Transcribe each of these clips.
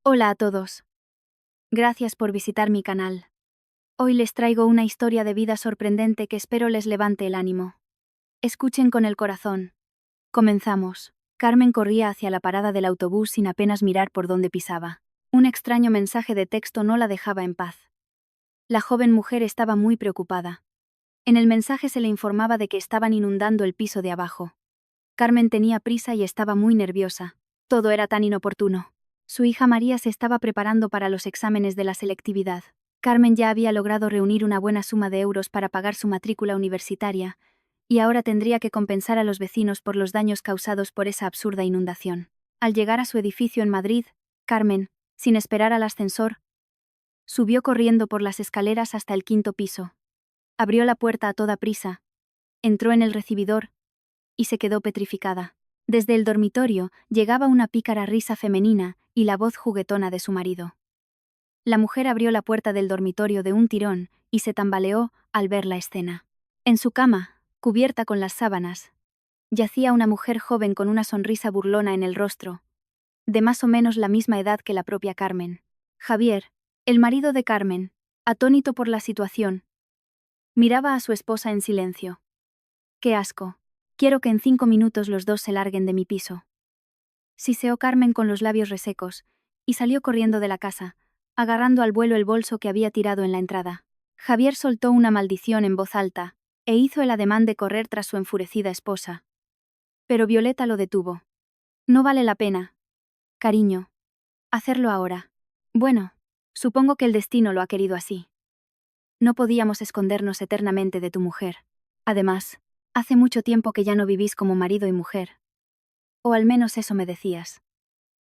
Hola a todos. Gracias por visitar mi canal. Hoy les traigo una historia de vida sorprendente que espero les levante el ánimo. Escuchen con el corazón. Comenzamos. Carmen corría hacia la parada del autobús sin apenas mirar por dónde pisaba. Un extraño mensaje de texto no la dejaba en paz. La joven mujer estaba muy preocupada. En el mensaje se le informaba de que estaban inundando el piso de abajo. Carmen tenía prisa y estaba muy nerviosa. Todo era tan inoportuno. Su hija María se estaba preparando para los exámenes de la selectividad. Carmen ya había logrado reunir una buena suma de euros para pagar su matrícula universitaria, y ahora tendría que compensar a los vecinos por los daños causados por esa absurda inundación. Al llegar a su edificio en Madrid, Carmen, sin esperar al ascensor, subió corriendo por las escaleras hasta el quinto piso. Abrió la puerta a toda prisa, entró en el recibidor y se quedó petrificada. Desde el dormitorio llegaba una pícara risa femenina y la voz juguetona de su marido. La mujer abrió la puerta del dormitorio de un tirón y se tambaleó al ver la escena. En su cama, cubierta con las sábanas, yacía una mujer joven con una sonrisa burlona en el rostro, de más o menos la misma edad que la propia Carmen. Javier, el marido de Carmen, atónito por la situación, miraba a su esposa en silencio. ¡Qué asco! Quiero que en 5 minutos los dos se larguen de mi piso. Siseó Carmen con los labios resecos, y salió corriendo de la casa, agarrando al vuelo el bolso que había tirado en la entrada. Javier soltó una maldición en voz alta, e hizo el ademán de correr tras su enfurecida esposa. Pero Violeta lo detuvo. No vale la pena, cariño, hacerlo ahora. Bueno, supongo que el destino lo ha querido así. No podíamos escondernos eternamente de tu mujer. Además, hace mucho tiempo que ya no vivís como marido y mujer. O al menos eso me decías.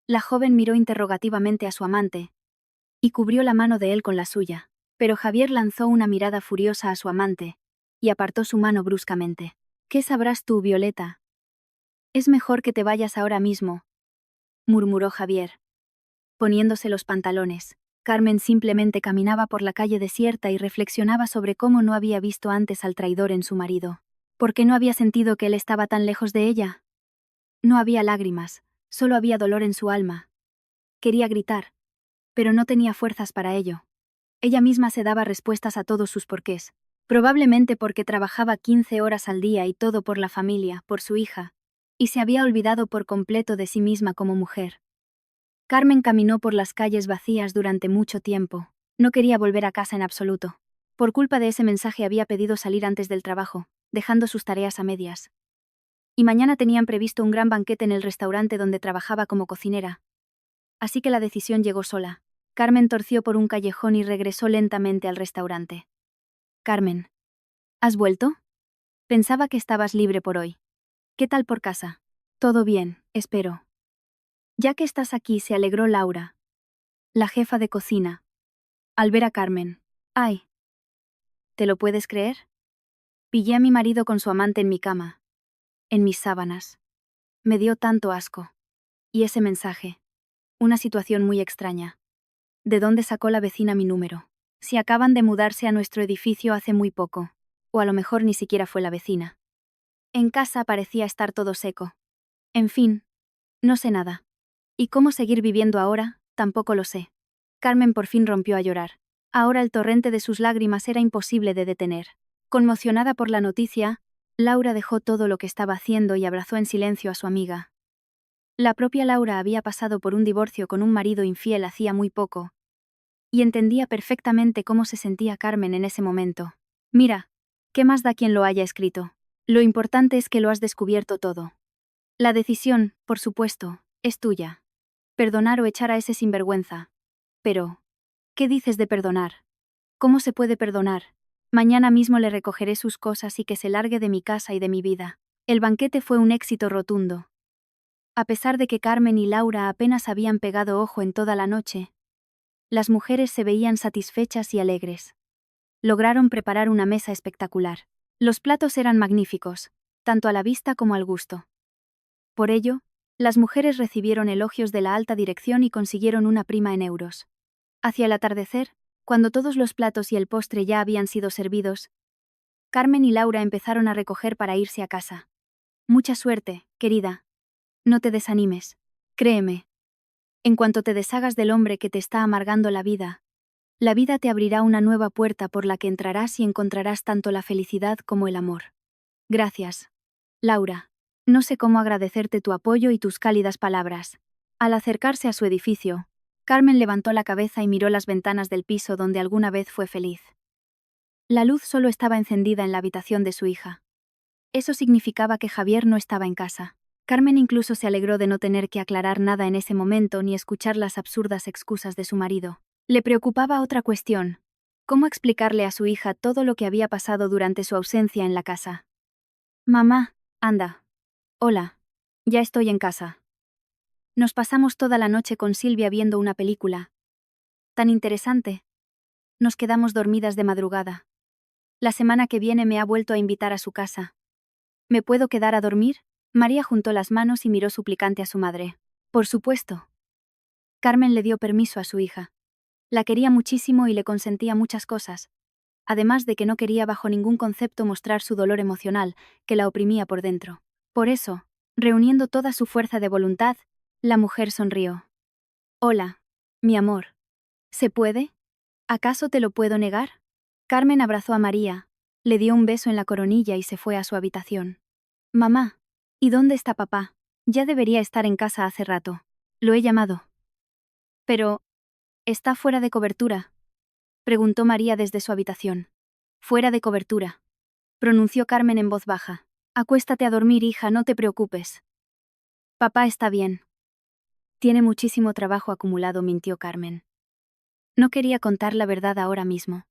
La joven miró interrogativamente a su amante, y cubrió la mano de él con la suya, pero Javier lanzó una mirada furiosa a su amante, y apartó su mano bruscamente. ¿Qué sabrás tú, Violeta? Es mejor que te vayas ahora mismo, murmuró Javier, poniéndose los pantalones. Carmen simplemente caminaba por la calle desierta y reflexionaba sobre cómo no había visto antes al traidor en su marido. ¿Por qué no había sentido que él estaba tan lejos de ella? No había lágrimas, solo había dolor en su alma. Quería gritar, pero no tenía fuerzas para ello. Ella misma se daba respuestas a todos sus porqués. Probablemente porque trabajaba 15 horas al día y todo por la familia, por su hija, y se había olvidado por completo de sí misma como mujer. Carmen caminó por las calles vacías durante mucho tiempo. No quería volver a casa en absoluto. Por culpa de ese mensaje había pedido salir antes del trabajo, dejando sus tareas a medias. Y mañana tenían previsto un gran banquete en el restaurante donde trabajaba como cocinera. Así que la decisión llegó sola. Carmen torció por un callejón y regresó lentamente al restaurante. Carmen, ¿has vuelto? Pensaba que estabas libre por hoy. ¿Qué tal por casa? Todo bien, espero. Ya que estás aquí, se alegró Laura, la jefa de cocina, al ver a Carmen. Ay, ¿te lo puedes creer? Pillé a mi marido con su amante en mi cama, en mis sábanas. Me dio tanto asco. Y ese mensaje. Una situación muy extraña. ¿De dónde sacó la vecina mi número? Si acaban de mudarse a nuestro edificio hace muy poco. O a lo mejor ni siquiera fue la vecina. En casa parecía estar todo seco. En fin, no sé nada. ¿Y cómo seguir viviendo ahora? Tampoco lo sé. Carmen por fin rompió a llorar. Ahora el torrente de sus lágrimas era imposible de detener. Conmocionada por la noticia, Laura dejó todo lo que estaba haciendo y abrazó en silencio a su amiga. La propia Laura había pasado por un divorcio con un marido infiel hacía muy poco, y entendía perfectamente cómo se sentía Carmen en ese momento. Mira, ¿qué más da quien lo haya escrito? Lo importante es que lo has descubierto todo. La decisión, por supuesto, es tuya. Perdonar o echar a ese sinvergüenza. Pero, ¿qué dices de perdonar? ¿Cómo se puede perdonar? Mañana mismo le recogeré sus cosas y que se largue de mi casa y de mi vida. El banquete fue un éxito rotundo. A pesar de que Carmen y Laura apenas habían pegado ojo en toda la noche, las mujeres se veían satisfechas y alegres. Lograron preparar una mesa espectacular. Los platos eran magníficos, tanto a la vista como al gusto. Por ello, las mujeres recibieron elogios de la alta dirección y consiguieron una prima en euros. Hacia el atardecer, cuando todos los platos y el postre ya habían sido servidos, Carmen y Laura empezaron a recoger para irse a casa. Mucha suerte, querida. No te desanimes. Créeme. En cuanto te deshagas del hombre que te está amargando la vida te abrirá una nueva puerta por la que entrarás y encontrarás tanto la felicidad como el amor. Gracias, Laura. No sé cómo agradecerte tu apoyo y tus cálidas palabras. Al acercarse a su edificio, Carmen levantó la cabeza y miró las ventanas del piso donde alguna vez fue feliz. La luz solo estaba encendida en la habitación de su hija. Eso significaba que Javier no estaba en casa. Carmen incluso se alegró de no tener que aclarar nada en ese momento ni escuchar las absurdas excusas de su marido. Le preocupaba otra cuestión: cómo explicarle a su hija todo lo que había pasado durante su ausencia en la casa. Mamá, anda. Hola. Ya estoy en casa. Nos pasamos toda la noche con Silvia viendo una película. Tan interesante. Nos quedamos dormidas de madrugada. La semana que viene me ha vuelto a invitar a su casa. ¿Me puedo quedar a dormir? María juntó las manos y miró suplicante a su madre. Por supuesto. Carmen le dio permiso a su hija. La quería muchísimo y le consentía muchas cosas, además de que no quería bajo ningún concepto mostrar su dolor emocional, que la oprimía por dentro. Por eso, reuniendo toda su fuerza de voluntad, la mujer sonrió. Hola, mi amor. ¿Se puede? ¿Acaso te lo puedo negar? Carmen abrazó a María, le dio un beso en la coronilla y se fue a su habitación. Mamá, ¿y dónde está papá? Ya debería estar en casa hace rato. Lo he llamado. Pero, ¿está fuera de cobertura?, preguntó María desde su habitación. Fuera de cobertura, pronunció Carmen en voz baja. Acuéstate a dormir, hija, no te preocupes. Papá está bien. Tiene muchísimo trabajo acumulado, mintió Carmen. No quería contar la verdad ahora mismo.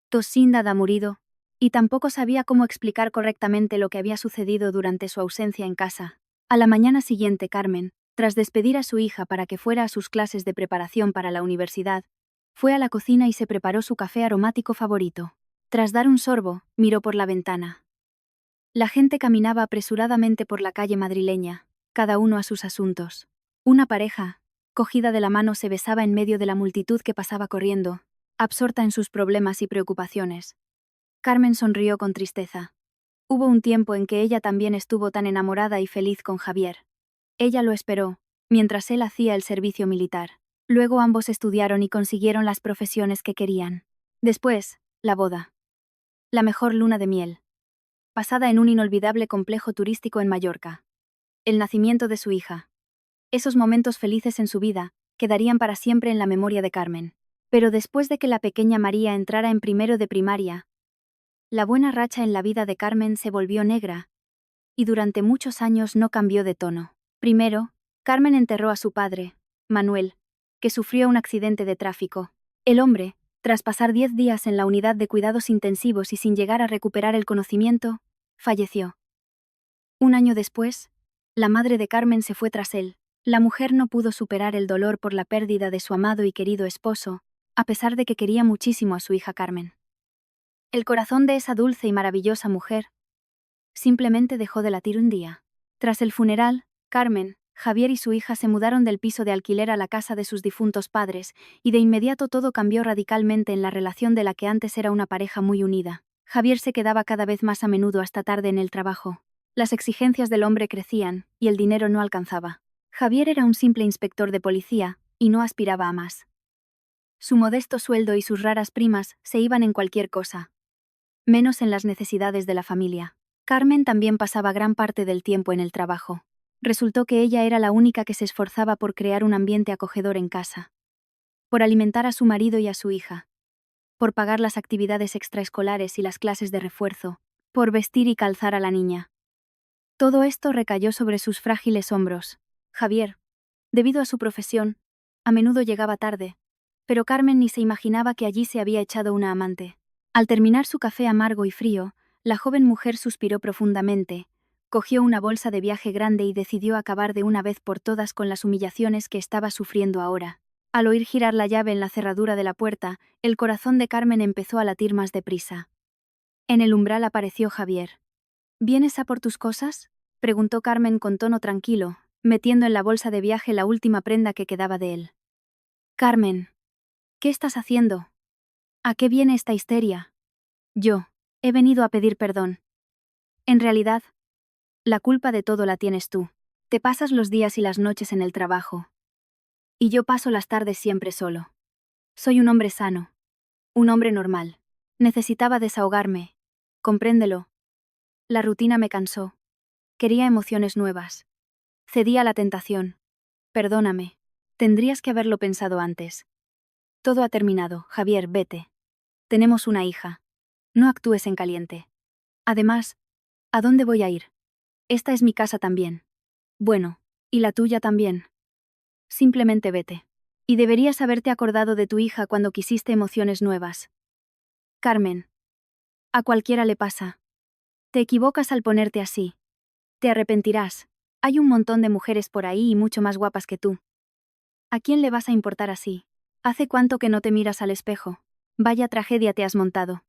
Tosinda ha murido, y tampoco sabía cómo explicar correctamente lo que había sucedido durante su ausencia en casa. A la mañana siguiente, Carmen, tras despedir a su hija para que fuera a sus clases de preparación para la universidad, fue a la cocina y se preparó su café aromático favorito. Tras dar un sorbo, miró por la ventana. La gente caminaba apresuradamente por la calle madrileña, cada uno a sus asuntos. Una pareja, cogida de la mano, se besaba en medio de la multitud que pasaba corriendo, absorta en sus problemas y preocupaciones. Carmen sonrió con tristeza. Hubo un tiempo en que ella también estuvo tan enamorada y feliz con Javier. Ella lo esperó, mientras él hacía el servicio militar. Luego ambos estudiaron y consiguieron las profesiones que querían. Después, la boda. La mejor luna de miel, pasada en un inolvidable complejo turístico en Mallorca. El nacimiento de su hija. Esos momentos felices en su vida quedarían para siempre en la memoria de Carmen. Pero después de que la pequeña María entrara en primero de primaria, la buena racha en la vida de Carmen se volvió negra, y durante muchos años no cambió de tono. Primero, Carmen enterró a su padre, Manuel, que sufrió un accidente de tráfico. El hombre, tras pasar 10 días en la unidad de cuidados intensivos y sin llegar a recuperar el conocimiento, falleció. Un año después, la madre de Carmen se fue tras él. La mujer no pudo superar el dolor por la pérdida de su amado y querido esposo, a pesar de que quería muchísimo a su hija Carmen. El corazón de esa dulce y maravillosa mujer simplemente dejó de latir un día. Tras el funeral, Carmen, Javier y su hija se mudaron del piso de alquiler a la casa de sus difuntos padres, y de inmediato todo cambió radicalmente en la relación de la que antes era una pareja muy unida. Javier se quedaba cada vez más a menudo hasta tarde en el trabajo. Las exigencias del hombre crecían, y el dinero no alcanzaba. Javier era un simple inspector de policía, y no aspiraba a más. Su modesto sueldo y sus raras primas se iban en cualquier cosa, menos en las necesidades de la familia. Carmen también pasaba gran parte del tiempo en el trabajo. Resultó que ella era la única que se esforzaba por crear un ambiente acogedor en casa, por alimentar a su marido y a su hija, por pagar las actividades extraescolares y las clases de refuerzo, por vestir y calzar a la niña. Todo esto recayó sobre sus frágiles hombros. Javier, debido a su profesión, a menudo llegaba tarde, pero Carmen ni se imaginaba que allí se había echado una amante. Al terminar su café amargo y frío, la joven mujer suspiró profundamente, cogió una bolsa de viaje grande y decidió acabar de una vez por todas con las humillaciones que estaba sufriendo ahora. Al oír girar la llave en la cerradura de la puerta, el corazón de Carmen empezó a latir más deprisa. En el umbral apareció Javier. ¿Vienes a por tus cosas?, preguntó Carmen con tono tranquilo, metiendo en la bolsa de viaje la última prenda que quedaba de él. Carmen, ¿qué estás haciendo? ¿A qué viene esta histeria? Yo, he venido a pedir perdón. En realidad, la culpa de todo la tienes tú. Te pasas los días y las noches en el trabajo. Y yo paso las tardes siempre solo. Soy un hombre sano. Un hombre normal. Necesitaba desahogarme. Compréndelo. La rutina me cansó. Quería emociones nuevas. Cedí a la tentación. Perdóname. Tendrías que haberlo pensado antes. Todo ha terminado, Javier, vete. Tenemos una hija. No actúes en caliente. Además, ¿a dónde voy a ir? Esta es mi casa también. Bueno, y la tuya también. Simplemente vete. Y deberías haberte acordado de tu hija cuando quisiste emociones nuevas. Carmen. A cualquiera le pasa. Te equivocas al ponerte así. Te arrepentirás. Hay un montón de mujeres por ahí y mucho más guapas que tú. ¿A quién le vas a importar así? ¿Hace cuánto que no te miras al espejo? Vaya tragedia te has montado.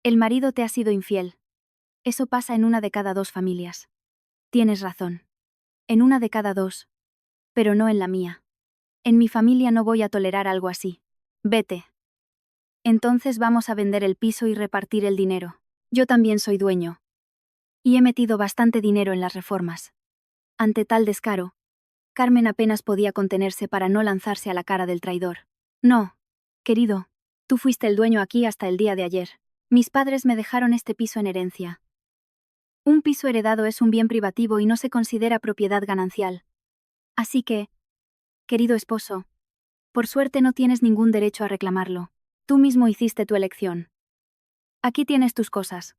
El marido te ha sido infiel. Eso pasa en una de cada 2 familias. Tienes razón. En una de cada 2. Pero no en la mía. En mi familia no voy a tolerar algo así. Vete. Entonces vamos a vender el piso y repartir el dinero. Yo también soy dueño. Y he metido bastante dinero en las reformas. Ante tal descaro, Carmen apenas podía contenerse para no lanzarse a la cara del traidor. No, querido, tú fuiste el dueño aquí hasta el día de ayer. Mis padres me dejaron este piso en herencia. Un piso heredado es un bien privativo y no se considera propiedad ganancial. Así que, querido esposo, por suerte no tienes ningún derecho a reclamarlo. Tú mismo hiciste tu elección. Aquí tienes tus cosas.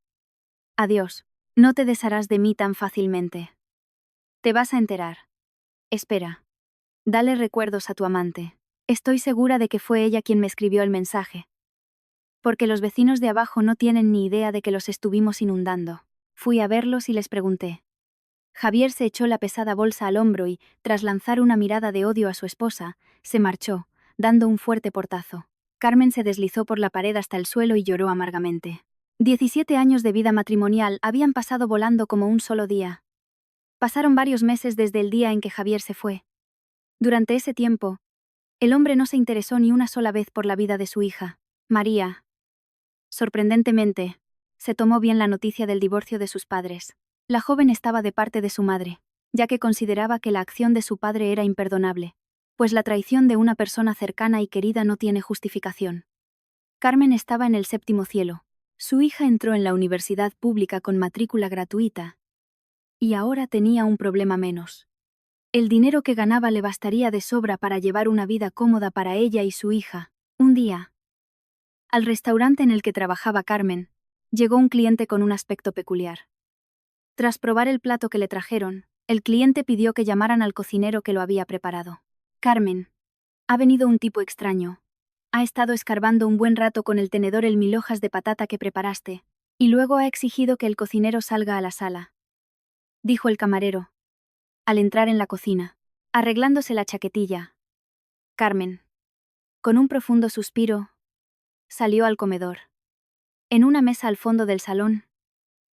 Adiós. No te desharás de mí tan fácilmente. Te vas a enterar. Espera. Dale recuerdos a tu amante. Estoy segura de que fue ella quien me escribió el mensaje. Porque los vecinos de abajo no tienen ni idea de que los estuvimos inundando. Fui a verlos y les pregunté. Javier se echó la pesada bolsa al hombro y, tras lanzar una mirada de odio a su esposa, se marchó, dando un fuerte portazo. Carmen se deslizó por la pared hasta el suelo y lloró amargamente. 17 años de vida matrimonial habían pasado volando como un solo día. Pasaron varios meses desde el día en que Javier se fue. Durante ese tiempo, el hombre no se interesó ni una sola vez por la vida de su hija, María. Sorprendentemente, se tomó bien la noticia del divorcio de sus padres. La joven estaba de parte de su madre, ya que consideraba que la acción de su padre era imperdonable, pues la traición de una persona cercana y querida no tiene justificación. Carmen estaba en el 7º cielo. Su hija entró en la universidad pública con matrícula gratuita. Y ahora tenía un problema menos. El dinero que ganaba le bastaría de sobra para llevar una vida cómoda para ella y su hija. Un día, al restaurante en el que trabajaba Carmen, llegó un cliente con un aspecto peculiar. Tras probar el plato que le trajeron, el cliente pidió que llamaran al cocinero que lo había preparado. Carmen. Ha venido un tipo extraño. Ha estado escarbando un buen rato con el tenedor el 1000 hojas de patata que preparaste, y luego ha exigido que el cocinero salga a la sala. Dijo el camarero, al entrar en la cocina, arreglándose la chaquetilla. Carmen. Con un profundo suspiro, salió al comedor. En una mesa al fondo del salón,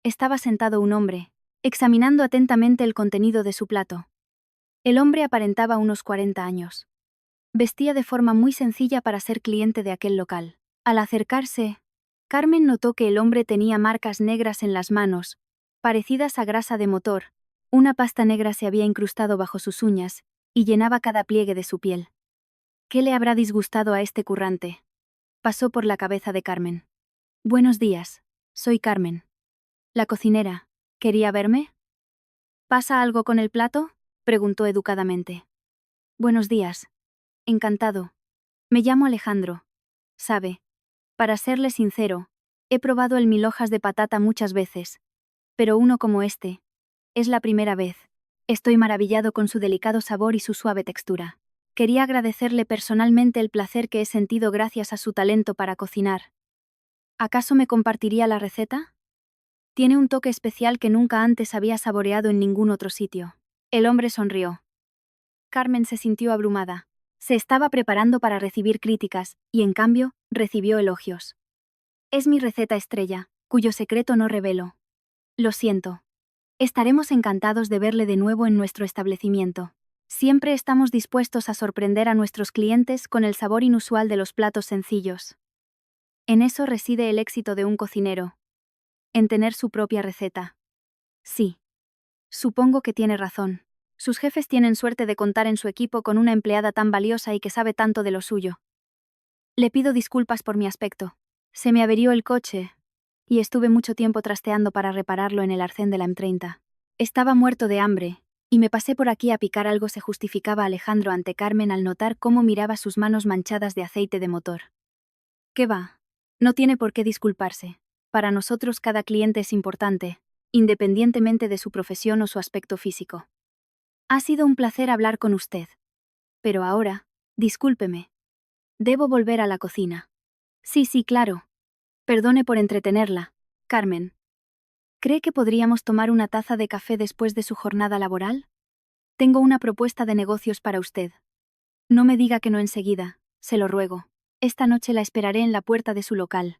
estaba sentado un hombre, examinando atentamente el contenido de su plato. El hombre aparentaba unos 40 años. Vestía de forma muy sencilla para ser cliente de aquel local. Al acercarse, Carmen notó que el hombre tenía marcas negras en las manos, parecidas a grasa de motor. Una pasta negra se había incrustado bajo sus uñas y llenaba cada pliegue de su piel. ¿Qué le habrá disgustado a este currante? Pasó por la cabeza de Carmen. Buenos días, soy Carmen. La cocinera, ¿quería verme? ¿Pasa algo con el plato?, preguntó educadamente. Buenos días. Encantado. Me llamo Alejandro. Sabe, para serle sincero, he probado el 1000 hojas de patata muchas veces, pero uno como este, es la primera vez. Estoy maravillado con su delicado sabor y su suave textura. Quería agradecerle personalmente el placer que he sentido gracias a su talento para cocinar. ¿Acaso me compartiría la receta? Tiene un toque especial que nunca antes había saboreado en ningún otro sitio. El hombre sonrió. Carmen se sintió abrumada. Se estaba preparando para recibir críticas, y en cambio, recibió elogios. Es mi receta estrella, cuyo secreto no revelo. Lo siento. Estaremos encantados de verle de nuevo en nuestro establecimiento. Siempre estamos dispuestos a sorprender a nuestros clientes con el sabor inusual de los platos sencillos. En eso reside el éxito de un cocinero. En tener su propia receta. Sí. Supongo que tiene razón. Sus jefes tienen suerte de contar en su equipo con una empleada tan valiosa y que sabe tanto de lo suyo. Le pido disculpas por mi aspecto. Se me averió el coche, y estuve mucho tiempo trasteando para repararlo en el arcén de la M30. Estaba muerto de hambre, y me pasé por aquí a picar algo, se justificaba Alejandro ante Carmen al notar cómo miraba sus manos manchadas de aceite de motor. ¿Qué va? No tiene por qué disculparse. Para nosotros cada cliente es importante, independientemente de su profesión o su aspecto físico. Ha sido un placer hablar con usted. Pero ahora, discúlpeme. Debo volver a la cocina. Sí, claro. Perdone por entretenerla, Carmen. ¿Cree que podríamos tomar una taza de café después de su jornada laboral? Tengo una propuesta de negocios para usted. No me diga que no enseguida, se lo ruego. Esta noche la esperaré en la puerta de su local.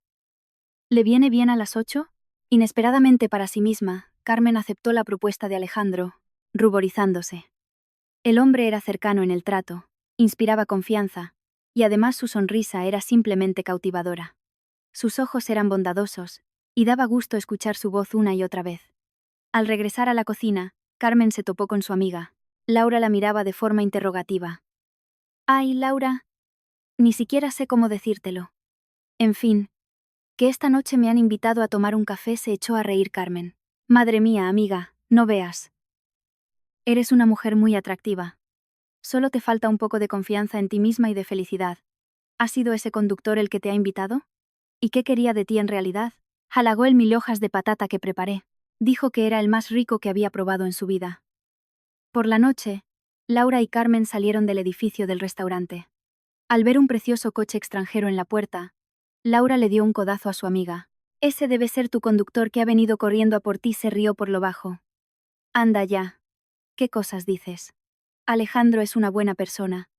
¿Le viene bien a las 8? Inesperadamente para sí misma, Carmen aceptó la propuesta de Alejandro, ruborizándose. El hombre era cercano en el trato, inspiraba confianza, y además su sonrisa era simplemente cautivadora. Sus ojos eran bondadosos, y daba gusto escuchar su voz una y otra vez. Al regresar a la cocina, Carmen se topó con su amiga. Laura la miraba de forma interrogativa. «Ay, Laura, ni siquiera sé cómo decírtelo. En fin, que esta noche me han invitado a tomar un café», se echó a reír Carmen. «Madre mía, amiga, no veas. Eres una mujer muy atractiva. Solo te falta un poco de confianza en ti misma y de felicidad. ¿Ha sido ese conductor el que te ha invitado? ¿Y qué quería de ti en realidad?» Halagó el 1000 hojas de patata que preparé. Dijo que era el más rico que había probado en su vida. Por la noche, Laura y Carmen salieron del edificio del restaurante. Al ver un precioso coche extranjero en la puerta, Laura le dio un codazo a su amiga. «Ese debe ser tu conductor que ha venido corriendo a por ti», se rió por lo bajo. «Anda ya. ¿Qué cosas dices? Alejandro es una buena persona.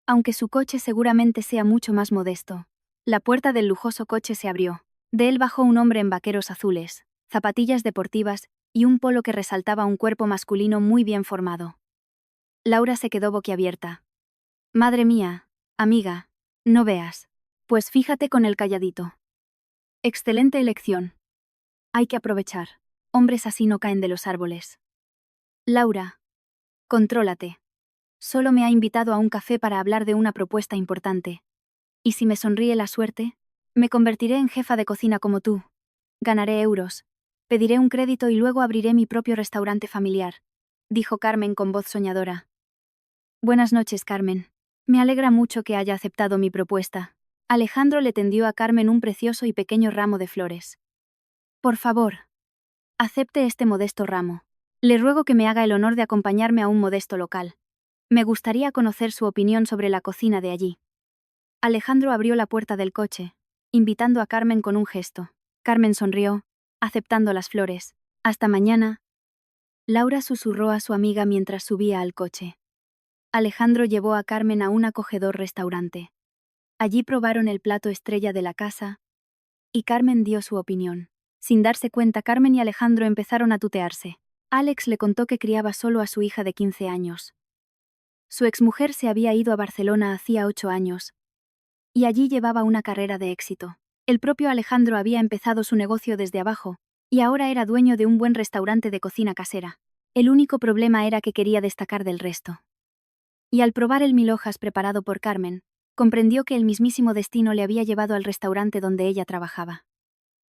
Aunque su coche seguramente sea mucho más modesto». La puerta del lujoso coche se abrió. De él bajó un hombre en vaqueros azules, zapatillas deportivas y un polo que resaltaba un cuerpo masculino muy bien formado. Laura se quedó boquiabierta. «Madre mía, amiga, no veas. Pues fíjate con el calladito. Excelente elección. Hay que aprovechar. Hombres así no caen de los árboles». «Laura, contrólate. Solo me ha invitado a un café para hablar de una propuesta importante. Y si me sonríe la suerte, me convertiré en jefa de cocina como tú. Ganaré euros. Pediré un crédito y luego abriré mi propio restaurante familiar», dijo Carmen con voz soñadora. «Buenas noches, Carmen. Me alegra mucho que haya aceptado mi propuesta». Alejandro le tendió a Carmen un precioso y pequeño ramo de flores. «Por favor, acepte este modesto ramo. Le ruego que me haga el honor de acompañarme a un modesto local. Me gustaría conocer su opinión sobre la cocina de allí». Alejandro abrió la puerta del coche, invitando a Carmen con un gesto. Carmen sonrió, aceptando las flores. «Hasta mañana». Laura susurró a su amiga mientras subía al coche. Alejandro llevó a Carmen a un acogedor restaurante. Allí probaron el plato estrella de la casa, y Carmen dio su opinión. Sin darse cuenta, Carmen y Alejandro empezaron a tutearse. Alex le contó que criaba solo a su hija de 15 años. Su exmujer se había ido a Barcelona hacía 8 años, y allí llevaba una carrera de éxito. El propio Alejandro había empezado su negocio desde abajo, y ahora era dueño de un buen restaurante de cocina casera. El único problema era que quería destacar del resto. Y al probar el 1000 hojas preparado por Carmen, comprendió que el mismísimo destino le había llevado al restaurante donde ella trabajaba.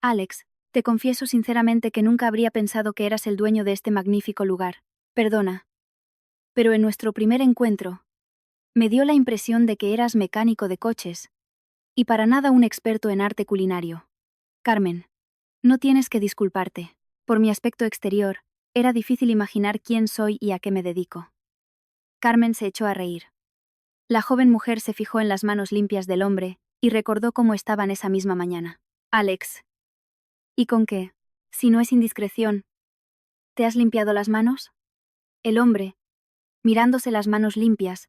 «Alex, te confieso sinceramente que nunca habría pensado que eras el dueño de este magnífico lugar. Perdona. Pero en nuestro primer encuentro, me dio la impresión de que eras mecánico de coches, y para nada un experto en arte culinario. Carmen, no tienes que disculparte. Por mi aspecto exterior, era difícil imaginar quién soy y a qué me dedico». Carmen se echó a reír. La joven mujer se fijó en las manos limpias del hombre y recordó cómo estaban esa misma mañana. «Alex, ¿y con qué? Si no es indiscreción, ¿te has limpiado las manos?». El hombre, mirándose las manos limpias,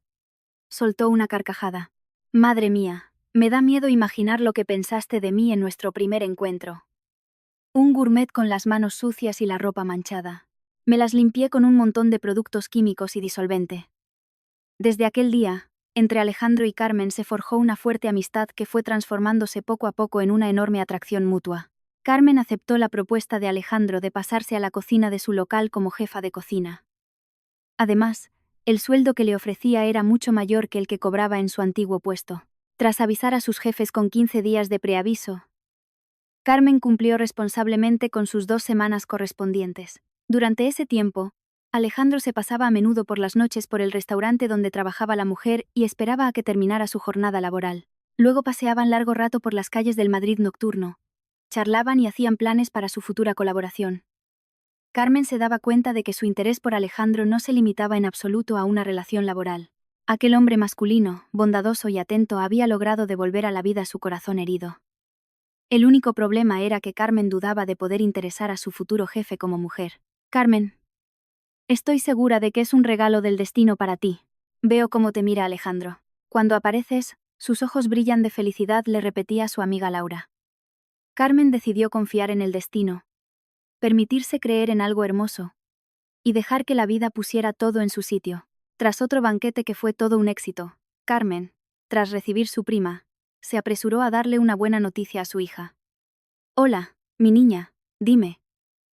soltó una carcajada. «Madre mía, me da miedo imaginar lo que pensaste de mí en nuestro primer encuentro. Un gourmet con las manos sucias y la ropa manchada. Me las limpié con un montón de productos químicos y disolvente». Desde aquel día, entre Alejandro y Carmen se forjó una fuerte amistad que fue transformándose poco a poco en una enorme atracción mutua. Carmen aceptó la propuesta de Alejandro de pasarse a la cocina de su local como jefa de cocina. Además, El sueldo que le ofrecía era mucho mayor que el que cobraba en su antiguo puesto. Tras avisar a sus jefes con 15 días de preaviso, Carmen cumplió responsablemente con sus 2 semanas correspondientes. Durante ese tiempo, Alejandro se pasaba a menudo por las noches por el restaurante donde trabajaba la mujer y esperaba a que terminara su jornada laboral. Luego paseaban largo rato por las calles del Madrid nocturno, charlaban y hacían planes para su futura colaboración. Carmen se daba cuenta de que su interés por Alejandro no se limitaba en absoluto a una relación laboral. Aquel hombre masculino, bondadoso y atento había logrado devolver a la vida su corazón herido. El único problema era que Carmen dudaba de poder interesar a su futuro jefe como mujer. Carmen, estoy segura de que es un regalo del destino para ti. Veo cómo te mira Alejandro. Cuando apareces, sus ojos brillan de felicidad, le repetía su amiga Laura. Carmen decidió confiar en el destino, permitirse creer en algo hermoso, y dejar que la vida pusiera todo en su sitio. Tras otro banquete que fue todo un éxito, Carmen, tras recibir su prima, se apresuró a darle una buena noticia a su hija. Hola, mi niña, dime.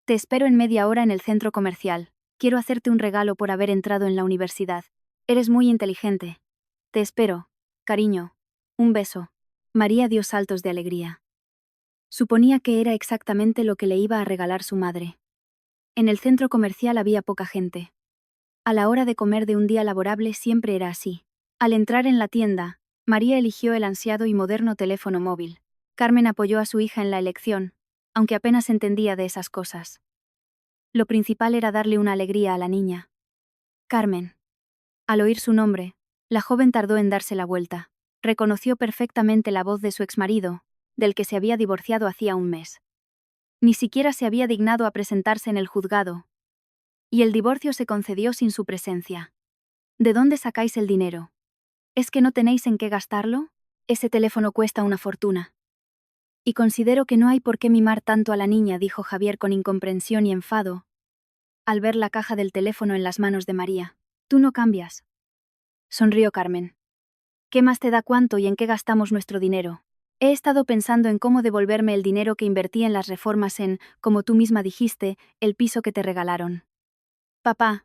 Te espero en media hora en el centro comercial. Quiero hacerte un regalo por haber entrado en la universidad. Eres muy inteligente. Te espero, cariño. Un beso. María dio saltos de alegría. Suponía que era exactamente lo que le iba a regalar su madre. En el centro comercial había poca gente. A la hora de comer de un día laborable siempre era así. Al entrar en la tienda, María eligió el ansiado y moderno teléfono móvil. Carmen apoyó a su hija en la elección, aunque apenas entendía de esas cosas. Lo principal era darle una alegría a la niña. Carmen. Al oír su nombre, la joven tardó en darse la vuelta. Reconoció perfectamente la voz de su exmarido, del que se había divorciado hacía un mes. Ni siquiera se había dignado a presentarse en el juzgado, y el divorcio se concedió sin su presencia. ¿De dónde sacáis el dinero? ¿Es que no tenéis en qué gastarlo? Ese teléfono cuesta una fortuna. Y considero que no hay por qué mimar tanto a la niña, dijo Javier con incomprensión y enfado, al ver la caja del teléfono en las manos de María. Tú no cambias. Sonrió Carmen. ¿Qué más te da cuánto y en qué gastamos nuestro dinero? He estado pensando en cómo devolverme el dinero que invertí en las reformas en, como tú misma dijiste, el piso que te regalaron. Papá,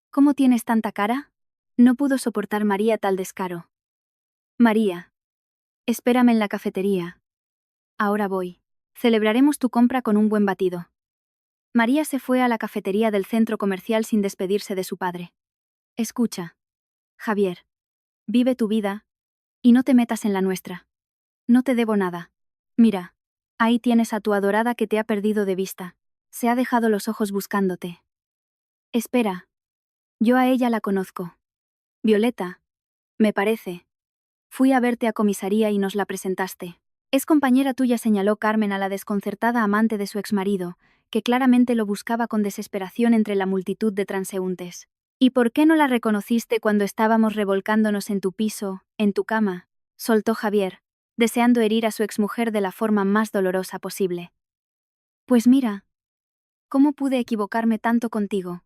¿cómo tienes tanta cara? No pudo soportar María tal descaro. María, espérame en la cafetería. Ahora voy. Celebraremos tu compra con un buen batido. María se fue a la cafetería del centro comercial sin despedirse de su padre. Escucha, Javier. Vive tu vida, y no te metas en la nuestra. No te debo nada. Mira, ahí tienes a tu adorada que te ha perdido de vista. Se ha dejado los ojos buscándote. Espera. Yo a ella la conozco. Violeta, me parece. Fui a verte a comisaría y nos la presentaste. Es compañera tuya, señaló Carmen a la desconcertada amante de su exmarido, que claramente lo buscaba con desesperación entre la multitud de transeúntes. ¿Y por qué no la reconociste cuando estábamos revolcándonos en tu piso, en tu cama? Soltó Javier, deseando herir a su exmujer de la forma más dolorosa posible. Pues mira, ¿cómo pude equivocarme tanto contigo?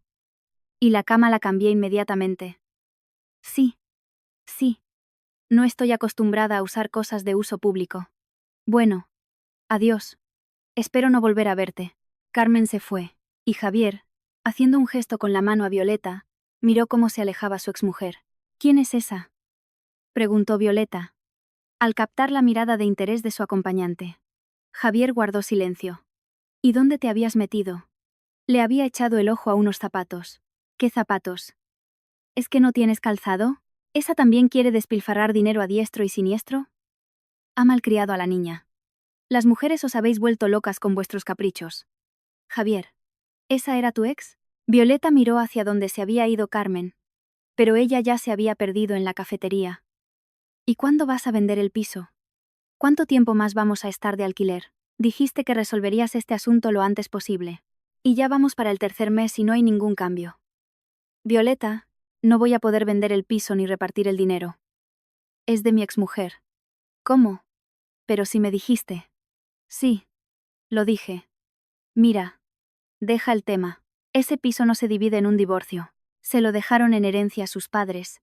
Y la cama la cambié inmediatamente. Sí. No estoy acostumbrada a usar cosas de uso público. Bueno. Adiós. Espero no volver a verte. Carmen se fue, y Javier, haciendo un gesto con la mano a Violeta, miró cómo se alejaba su exmujer. ¿Quién es esa?, preguntó Violeta, al captar la mirada de interés de su acompañante. Javier guardó silencio. ¿Y dónde te habías metido? Le había echado el ojo a unos zapatos. ¿Qué zapatos? ¿Es que no tienes calzado? ¿Esa también quiere despilfarrar dinero a diestro y siniestro? Ha malcriado a la niña. Las mujeres os habéis vuelto locas con vuestros caprichos. Javier, ¿esa era tu ex? Violeta miró hacia donde se había ido Carmen, pero ella ya se había perdido en la cafetería. ¿Y cuándo vas a vender el piso? ¿Cuánto tiempo más vamos a estar de alquiler? Dijiste que resolverías este asunto lo antes posible. Y ya vamos para el 3er mes y no hay ningún cambio. Violeta, no voy a poder vender el piso ni repartir el dinero. Es de mi exmujer. ¿Cómo? Pero si me dijiste. Sí. Lo dije. Mira. Deja el tema. Ese piso no se divide en un divorcio. Se lo dejaron en herencia a sus padres.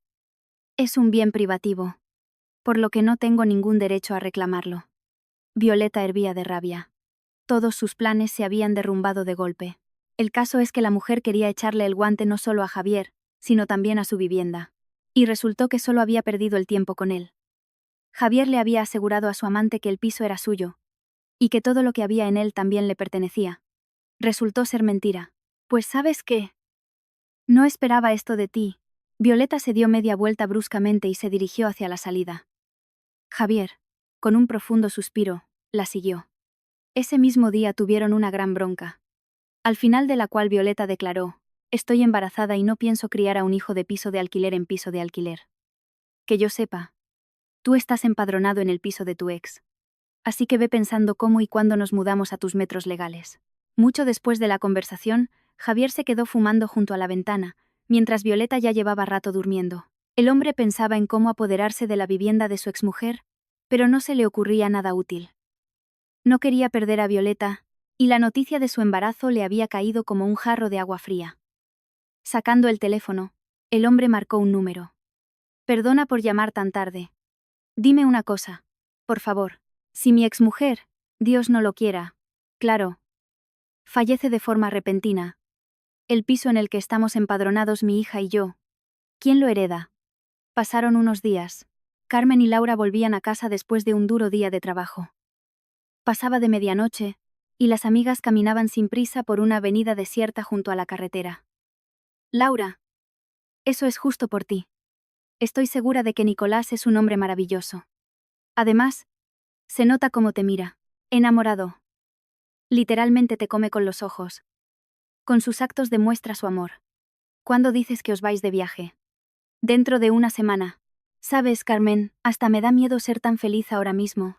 Es un bien privativo, por lo que no tengo ningún derecho a reclamarlo. Violeta hervía de rabia. Todos sus planes se habían derrumbado de golpe. El caso es que la mujer quería echarle el guante no solo a Javier, sino también a su vivienda. Y resultó que solo había perdido el tiempo con él. Javier le había asegurado a su amante que el piso era suyo, y que todo lo que había en él también le pertenecía. Resultó ser mentira. Pues ¿sabes qué? No esperaba esto de ti. Violeta se dio media vuelta bruscamente y se dirigió hacia la salida. Javier, con un profundo suspiro, la siguió. Ese mismo día tuvieron una gran bronca, al final de la cual Violeta declaró: estoy embarazada y no pienso criar a un hijo de piso de alquiler en piso de alquiler. Que yo sepa, tú estás empadronado en el piso de tu ex. Así que ve pensando cómo y cuándo nos mudamos a tus metros legales. Mucho después de la conversación, Javier se quedó fumando junto a la ventana, mientras Violeta ya llevaba rato durmiendo. El hombre pensaba en cómo apoderarse de la vivienda de su exmujer, pero no se le ocurría nada útil. No quería perder a Violeta, y la noticia de su embarazo le había caído como un jarro de agua fría. Sacando el teléfono, el hombre marcó un número. Perdona por llamar tan tarde. Dime una cosa, por favor. Si mi exmujer, Dios no lo quiera, claro, fallece de forma repentina, el piso en el que estamos empadronados mi hija y yo, ¿quién lo hereda? Pasaron unos días. Carmen y Laura volvían a casa después de un duro día de trabajo. Pasaba de medianoche, y las amigas caminaban sin prisa por una avenida desierta junto a la carretera. Laura, eso es justo por ti. Estoy segura de que Nicolás es un hombre maravilloso. Además, se nota cómo te mira. Enamorado. Literalmente te come con los ojos. Con sus actos demuestra su amor. ¿Cuándo dices que os vais de viaje? Dentro de una semana. Sabes, Carmen, hasta me da miedo ser tan feliz ahora mismo.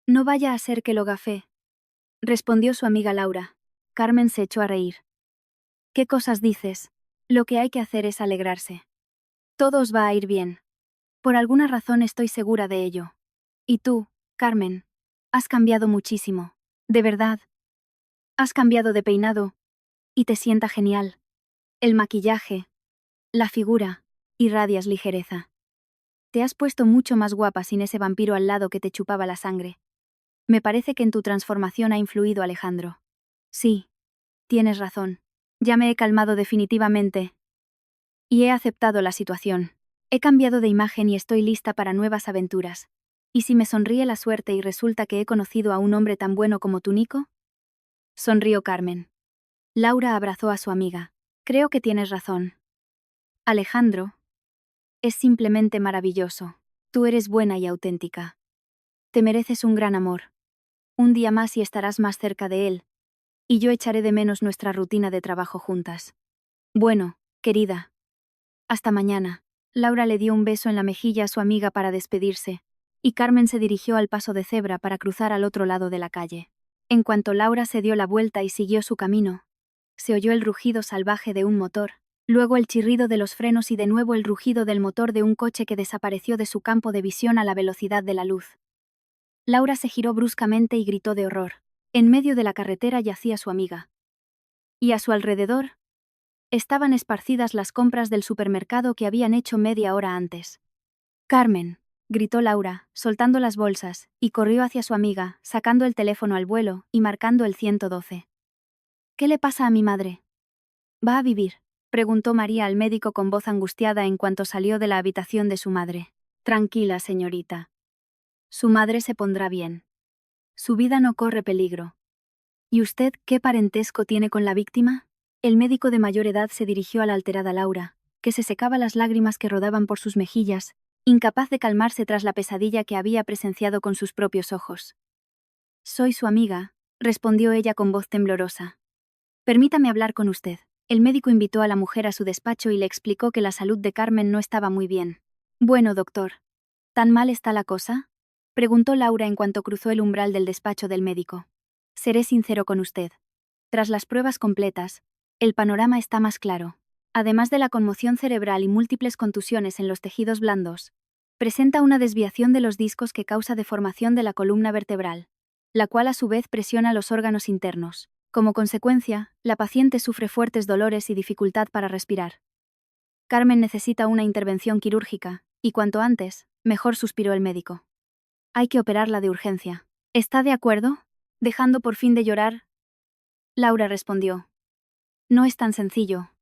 No vaya a ser que lo gafé, respondió su amiga Laura. Carmen se echó a reír. ¿Qué cosas dices? Lo que hay que hacer es alegrarse. Todo os va a ir bien. Por alguna razón estoy segura de ello. Y tú, Carmen, has cambiado muchísimo. De verdad. Has cambiado de peinado. Y te sienta genial. El maquillaje. La figura. Irradias ligereza. Te has puesto mucho más guapa sin ese vampiro al lado que te chupaba la sangre. Me parece que en tu transformación ha influido Alejandro. Sí. Tienes razón. Ya me he calmado definitivamente. Y he aceptado la situación. He cambiado de imagen y estoy lista para nuevas aventuras. ¿Y si me sonríe la suerte y resulta que he conocido a un hombre tan bueno como tú, Nico? Sonrió Carmen. Laura abrazó a su amiga. Creo que tienes razón. Alejandro. Es simplemente maravilloso. Tú eres buena y auténtica. Te mereces un gran amor. Un día más y estarás más cerca de él. Y yo echaré de menos nuestra rutina de trabajo juntas. Bueno, querida. Hasta mañana. Laura le dio un beso en la mejilla a su amiga para despedirse, y Carmen se dirigió al paso de cebra para cruzar al otro lado de la calle. En cuanto Laura se dio la vuelta y siguió su camino, se oyó el rugido salvaje de un motor, luego el chirrido de los frenos y de nuevo el rugido del motor de un coche que desapareció de su campo de visión a la velocidad de la luz. Laura se giró bruscamente y gritó de horror. En medio de la carretera yacía su amiga. Y a su alrededor estaban esparcidas las compras del supermercado que habían hecho media hora antes. Carmen, gritó Laura, soltando las bolsas, y corrió hacia su amiga, sacando el teléfono al vuelo y marcando el 112. ¿Qué le pasa a mi madre? ¿Va a vivir?, preguntó María al médico con voz angustiada en cuanto salió de la habitación de su madre. Tranquila, señorita. Su madre se pondrá bien. Su vida no corre peligro. ¿Y usted qué parentesco tiene con la víctima? El médico de mayor edad se dirigió a la alterada Laura, que se secaba las lágrimas que rodaban por sus mejillas, incapaz de calmarse tras la pesadilla que había presenciado con sus propios ojos. Soy su amiga, respondió ella con voz temblorosa. Permítame hablar con usted. El médico invitó a la mujer a su despacho y le explicó que la salud de Carmen no estaba muy bien. Bueno, doctor. ¿Tan mal está la cosa?, preguntó Laura en cuanto cruzó el umbral del despacho del médico. Seré sincero con usted. Tras las pruebas completas, el panorama está más claro. Además de la conmoción cerebral y múltiples contusiones en los tejidos blandos, presenta una desviación de los discos que causa deformación de la columna vertebral, la cual a su vez presiona los órganos internos. Como consecuencia, la paciente sufre fuertes dolores y dificultad para respirar. Carmen necesita una intervención quirúrgica, y cuanto antes, mejor, suspiró el médico. Hay que operarla de urgencia. ¿Está de acuerdo? Dejando por fin de llorar, Laura respondió. No es tan sencillo.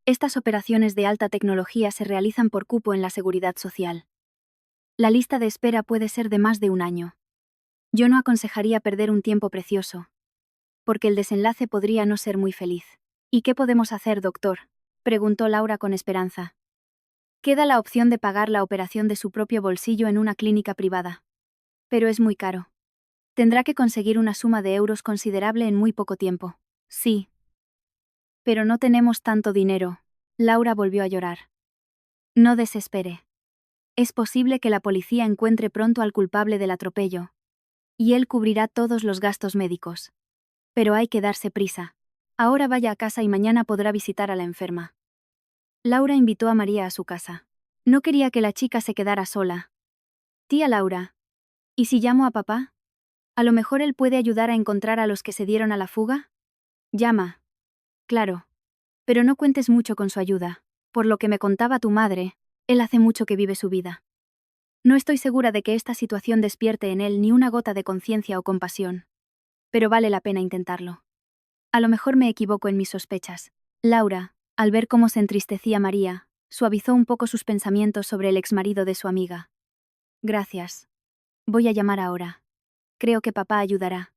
Estas operaciones de alta tecnología se realizan por cupo en la Seguridad Social. La lista de espera puede ser de más de un año. Yo no aconsejaría perder un tiempo precioso, porque el desenlace podría no ser muy feliz. ¿Y qué podemos hacer, doctor?, preguntó Laura con esperanza. Queda la opción de pagar la operación de su propio bolsillo en una clínica privada. Pero es muy caro. Tendrá que conseguir una suma de euros considerable en muy poco tiempo. Sí. Pero no tenemos tanto dinero. Laura volvió a llorar. No desespere. Es posible que la policía encuentre pronto al culpable del atropello, y él cubrirá todos los gastos médicos. Pero hay que darse prisa. Ahora vaya a casa y mañana podrá visitar a la enferma. Laura invitó a María a su casa. No quería que la chica se quedara sola. Tía Laura, ¿y si llamo a papá? A lo mejor él puede ayudar a encontrar a los que se dieron a la fuga. Llama. Claro. Pero no cuentes mucho con su ayuda. Por lo que me contaba tu madre, él hace mucho que vive su vida. No estoy segura de que esta situación despierte en él ni una gota de conciencia o compasión. Pero vale la pena intentarlo. A lo mejor me equivoco en mis sospechas. Laura, al ver cómo se entristecía María, suavizó un poco sus pensamientos sobre el exmarido de su amiga. Gracias. Voy a llamar ahora. Creo que papá ayudará.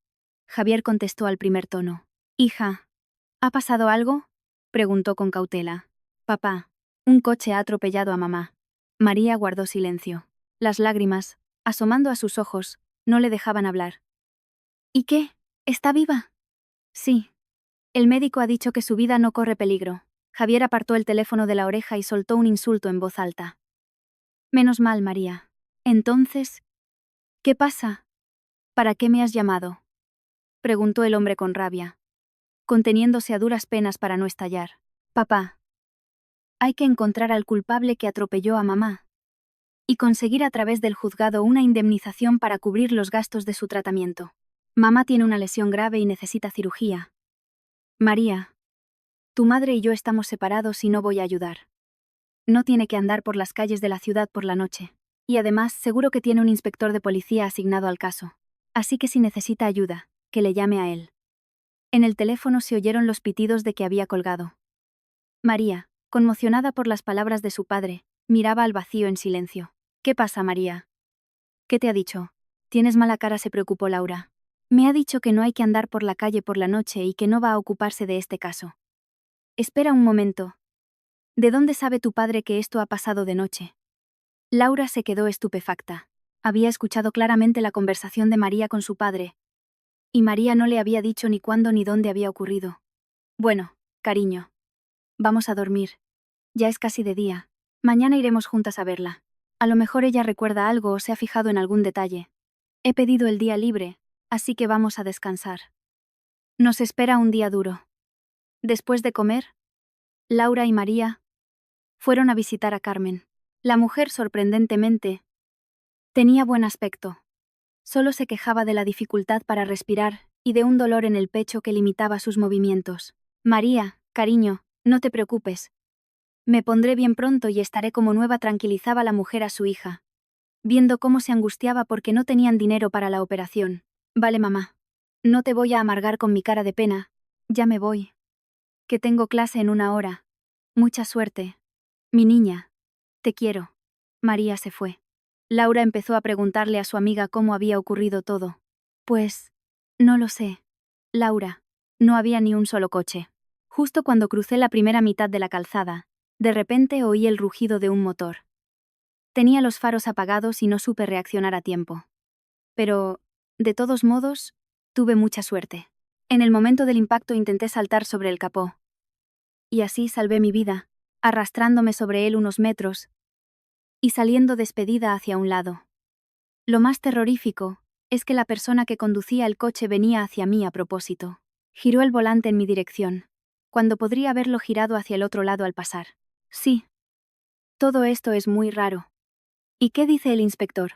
Javier contestó al primer tono. Hija, ¿ha pasado algo?, preguntó con cautela. Papá, un coche ha atropellado a mamá. María guardó silencio. Las lágrimas, asomando a sus ojos, no le dejaban hablar. ¿Y qué? ¿Está viva? Sí. El médico ha dicho que su vida no corre peligro. Javier apartó el teléfono de la oreja y soltó un insulto en voz alta. Menos mal, María. Entonces, ¿qué pasa? ¿Para qué me has llamado?, preguntó el hombre con rabia, conteniéndose a duras penas para no estallar. Papá, hay que encontrar al culpable que atropelló a mamá y conseguir a través del juzgado una indemnización para cubrir los gastos de su tratamiento. Mamá tiene una lesión grave y necesita cirugía. María, tu madre y yo estamos separados y no voy a ayudar. No tiene que andar por las calles de la ciudad por la noche. Y además, seguro que tiene un inspector de policía asignado al caso. Así que si necesita ayuda, que le llame a él. En el teléfono se oyeron los pitidos de que había colgado. María, conmocionada por las palabras de su padre, miraba al vacío en silencio. ¿Qué pasa, María? ¿Qué te ha dicho? Tienes mala cara, se preocupó Laura. Me ha dicho que no hay que andar por la calle por la noche y que no va a ocuparse de este caso. Espera un momento. ¿De dónde sabe tu padre que esto ha pasado de noche? Laura se quedó estupefacta. Había escuchado claramente la conversación de María con su padre, y María no le había dicho ni cuándo ni dónde había ocurrido. Bueno, cariño. Vamos a dormir. Ya es casi de día. Mañana iremos juntas a verla. A lo mejor ella recuerda algo o se ha fijado en algún detalle. He pedido el día libre, así que vamos a descansar. Nos espera un día duro. Después de comer, Laura y María fueron a visitar a Carmen. La mujer, sorprendentemente, tenía buen aspecto. Solo se quejaba de la dificultad para respirar y de un dolor en el pecho que limitaba sus movimientos. María, cariño, no te preocupes. Me pondré bien pronto y estaré como nueva, tranquilizaba la mujer a su hija, viendo cómo se angustiaba porque no tenían dinero para la operación. Vale, mamá. No te voy a amargar con mi cara de pena. Ya me voy. Que tengo clase en 1 hora. Mucha suerte. Mi niña. Te quiero. María se fue. Laura empezó a preguntarle a su amiga cómo había ocurrido todo. Pues, no lo sé. Laura, no había ni un solo coche. Justo cuando crucé la primera mitad de la calzada, de repente oí el rugido de un motor. Tenía los faros apagados y no supe reaccionar a tiempo. Pero, de todos modos, tuve mucha suerte. En el momento del impacto intenté saltar sobre el capó. Y así salvé mi vida, arrastrándome sobre él unos metros y saliendo despedida hacia un lado. Lo más terrorífico es que la persona que conducía el coche venía hacia mí a propósito. Giró el volante en mi dirección, cuando podría haberlo girado hacia el otro lado al pasar. Sí. Todo esto es muy raro. ¿Y qué dice el inspector?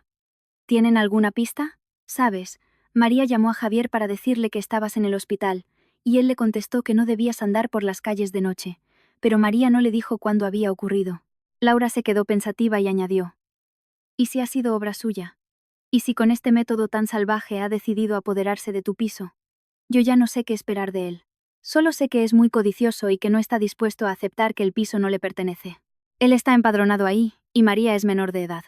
¿Tienen alguna pista? Sabes, María llamó a Javier para decirle que estabas en el hospital, y él le contestó que no debías andar por las calles de noche, pero María no le dijo cuándo había ocurrido. Laura se quedó pensativa y añadió. ¿Y si ha sido obra suya? ¿Y si con este método tan salvaje ha decidido apoderarse de tu piso? Yo ya no sé qué esperar de él. Solo sé que es muy codicioso y que no está dispuesto a aceptar que el piso no le pertenece. Él está empadronado ahí, y María es menor de edad.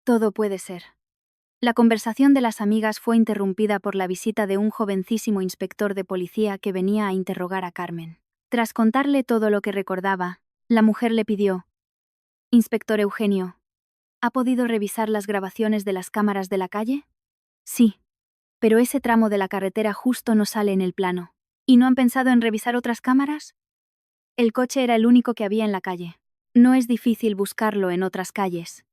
Todo puede ser. La conversación de las amigas fue interrumpida por la visita de un jovencísimo inspector de policía que venía a interrogar a Carmen. Tras contarle todo lo que recordaba, la mujer le pidió: «Inspector Eugenio, ¿ha podido revisar las grabaciones de las cámaras de la calle?» «Sí, pero ese tramo de la carretera justo no sale en el plano. ¿Y no han pensado en revisar otras cámaras?» El coche era el único que había en la calle. No es difícil buscarlo en otras calles.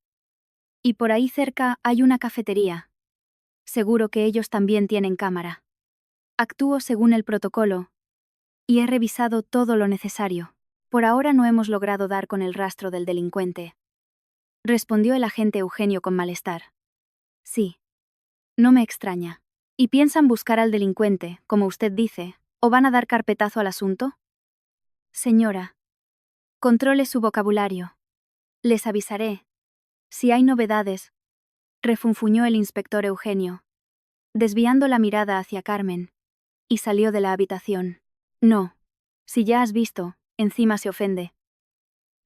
Y por ahí cerca hay una cafetería. Seguro que ellos también tienen cámara. Actúo según el protocolo, y he revisado todo lo necesario. Por ahora no hemos logrado dar con el rastro del delincuente, respondió el agente Eugenio con malestar. Sí. No me extraña. ¿Y piensan buscar al delincuente, como usted dice, o van a dar carpetazo al asunto? Señora, controle su vocabulario. Les avisaré si hay novedades, refunfuñó el inspector Eugenio, desviando la mirada hacia Carmen, y salió de la habitación. No. Si ya has visto, encima se ofende.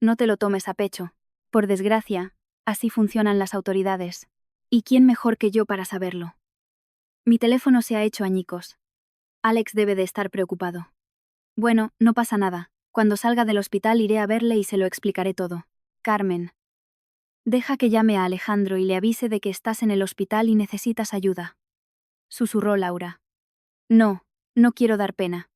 No te lo tomes a pecho. Por desgracia, así funcionan las autoridades. ¿Y quién mejor que yo para saberlo? Mi teléfono se ha hecho añicos. Alex debe de estar preocupado. Bueno, no pasa nada. Cuando salga del hospital iré a verle y se lo explicaré todo. Carmen. Deja que llame a Alejandro y le avise de que estás en el hospital y necesitas ayuda. Susurró Laura. No, no quiero dar pena.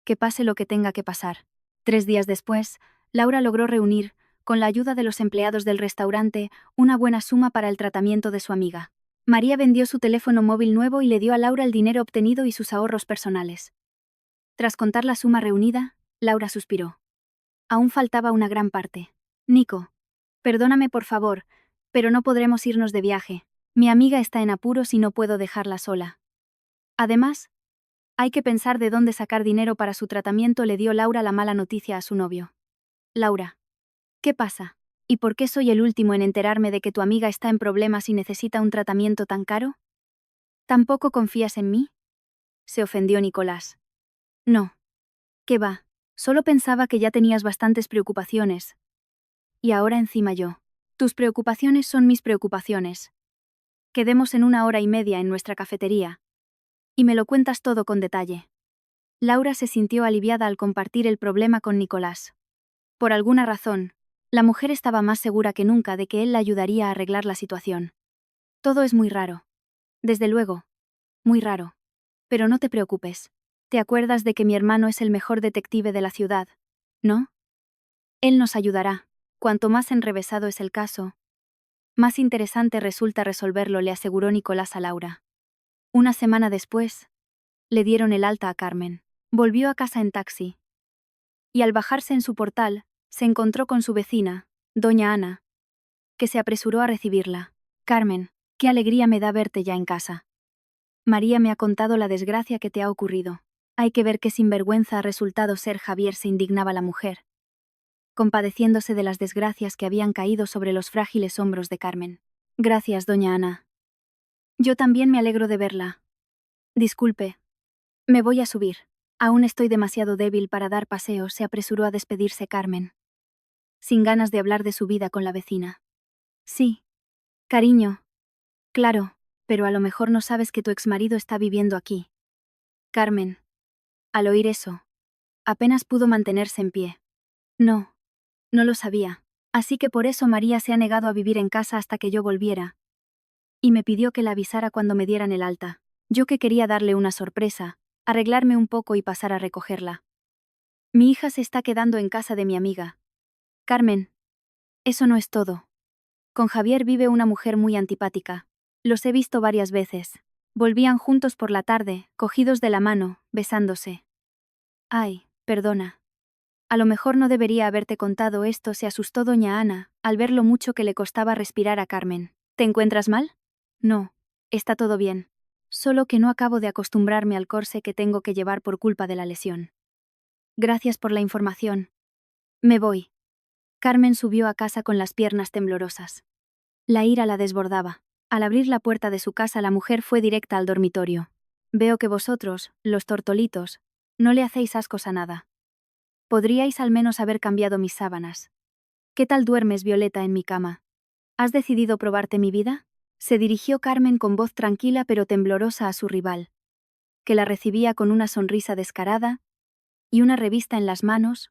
Que pase lo que tenga que pasar. 3 días después, Laura logró reunir, con la ayuda de los empleados del restaurante, una buena suma para el tratamiento de su amiga. María vendió su teléfono móvil nuevo y le dio a Laura el dinero obtenido y sus ahorros personales. Tras contar la suma reunida, Laura suspiró. Aún faltaba una gran parte. Nico, perdóname por favor, pero no podremos irnos de viaje. Mi amiga está en apuros y no puedo dejarla sola. Además, hay que pensar de dónde sacar dinero para su tratamiento, le dio Laura la mala noticia a su novio. Laura, ¿qué pasa? ¿Y por qué soy el último en enterarme de que tu amiga está en problemas y necesita un tratamiento tan caro? ¿Tampoco confías en mí? Se ofendió Nicolás. No. ¿Qué va? Solo pensaba que ya tenías bastantes preocupaciones. Y ahora encima yo. Tus preocupaciones son mis preocupaciones. Quedemos en 1 hora y media en nuestra cafetería. Y me lo cuentas todo con detalle. Laura se sintió aliviada al compartir el problema con Nicolás. Por alguna razón, la mujer estaba más segura que nunca de que él la ayudaría a arreglar la situación. Todo es muy raro. Desde luego. Muy raro. Pero no te preocupes. ¿Te acuerdas de que mi hermano es el mejor detective de la ciudad, no? Él nos ayudará. Cuanto más enrevesado es el caso, más interesante resulta resolverlo, le aseguró Nicolás a Laura. Una semana después, le dieron el alta a Carmen. Volvió a casa en taxi. Y al bajarse en su portal, se encontró con su vecina, doña Ana, que se apresuró a recibirla. Carmen, qué alegría me da verte ya en casa. María me ha contado la desgracia que te ha ocurrido. Hay que ver qué sinvergüenza ha resultado ser Javier, se indignaba la mujer, compadeciéndose de las desgracias que habían caído sobre los frágiles hombros de Carmen. Gracias, doña Ana. Yo también me alegro de verla. Disculpe. Me voy a subir. Aún estoy demasiado débil para dar paseos, se apresuró a despedirse Carmen, sin ganas de hablar de su vida con la vecina. Sí. Cariño. Claro, pero a lo mejor no sabes que tu exmarido está viviendo aquí. Carmen. Al oír eso, apenas pudo mantenerse en pie. No. No lo sabía. Así que por eso María se ha negado a vivir en casa hasta que yo volviera. Y me pidió que la avisara cuando me dieran el alta. Yo que quería darle una sorpresa, arreglarme un poco y pasar a recogerla. Mi hija se está quedando en casa de mi amiga. Carmen. Eso no es todo. Con Javier vive una mujer muy antipática. Los he visto varias veces. Volvían juntos por la tarde, cogidos de la mano, besándose. Ay, perdona. A lo mejor no debería haberte contado esto, se asustó doña Ana, al ver lo mucho que le costaba respirar a Carmen. ¿Te encuentras mal? No, está todo bien. Solo que no acabo de acostumbrarme al corsé que tengo que llevar por culpa de la lesión. Gracias por la información. Me voy. Carmen subió a casa con las piernas temblorosas. La ira la desbordaba. Al abrir la puerta de su casa, la mujer fue directa al dormitorio. Veo que vosotros, los tortolitos, No le hacéis ascos a nada. Podríais al menos haber cambiado mis sábanas. ¿Qué tal duermes, Violeta, en mi cama? ¿Has decidido probarte mi vida? Se dirigió Carmen con voz tranquila pero temblorosa a su rival, que la recibía con una sonrisa descarada y una revista en las manos,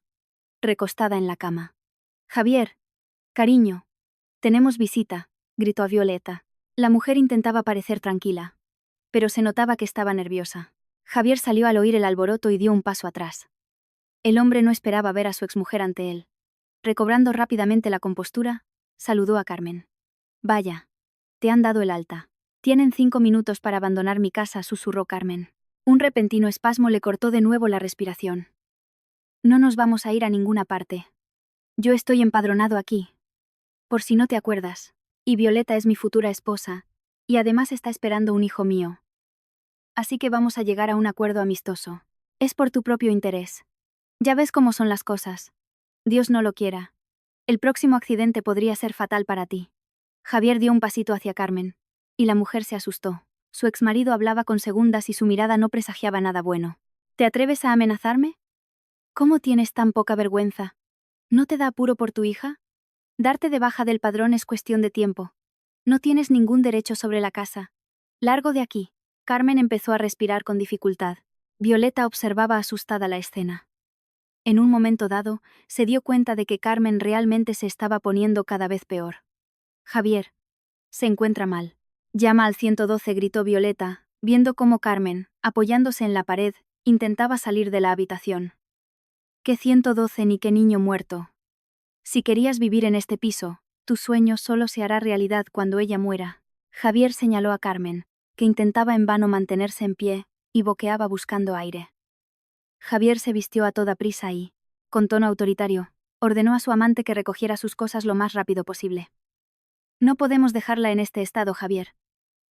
recostada en la cama. Javier, cariño, tenemos visita, gritó a Violeta. La mujer intentaba parecer tranquila, pero se notaba que estaba nerviosa. Javier salió al oír el alboroto y dio un paso atrás. El hombre no esperaba ver a su exmujer ante él. Recobrando rápidamente la compostura, saludó a Carmen. Vaya, te han dado el alta. Tienen 5 minutos para abandonar mi casa, susurró Carmen. Un repentino espasmo le cortó de nuevo la respiración. No nos vamos a ir a ninguna parte. Yo estoy empadronado aquí. Por si no te acuerdas. Y Violeta es mi futura esposa, y además está esperando un hijo mío. Así que vamos a llegar a un acuerdo amistoso. Es por tu propio interés. Ya ves cómo son las cosas. Dios no lo quiera. El próximo accidente podría ser fatal para ti. Javier dio un pasito hacia Carmen, y la mujer se asustó. Su exmarido hablaba con segundas y su mirada no presagiaba nada bueno. ¿Te atreves a amenazarme? ¿Cómo tienes tan poca vergüenza? ¿No te da apuro por tu hija? Darte de baja del padrón es cuestión de tiempo. No tienes ningún derecho sobre la casa. Largo de aquí. Carmen empezó a respirar con dificultad. Violeta observaba asustada la escena. En un momento dado, se dio cuenta de que Carmen realmente se estaba poniendo cada vez peor. Javier. Se encuentra mal. Llama al 112, gritó Violeta, viendo cómo Carmen, apoyándose en la pared, intentaba salir de la habitación. ¿Qué 112 ni qué niño muerto? Si querías vivir en este piso, tu sueño solo se hará realidad cuando ella muera. Javier señaló a Carmen, que intentaba en vano mantenerse en pie, y boqueaba buscando aire. Javier se vistió a toda prisa y, con tono autoritario, ordenó a su amante que recogiera sus cosas lo más rápido posible. No podemos dejarla en este estado, Javier.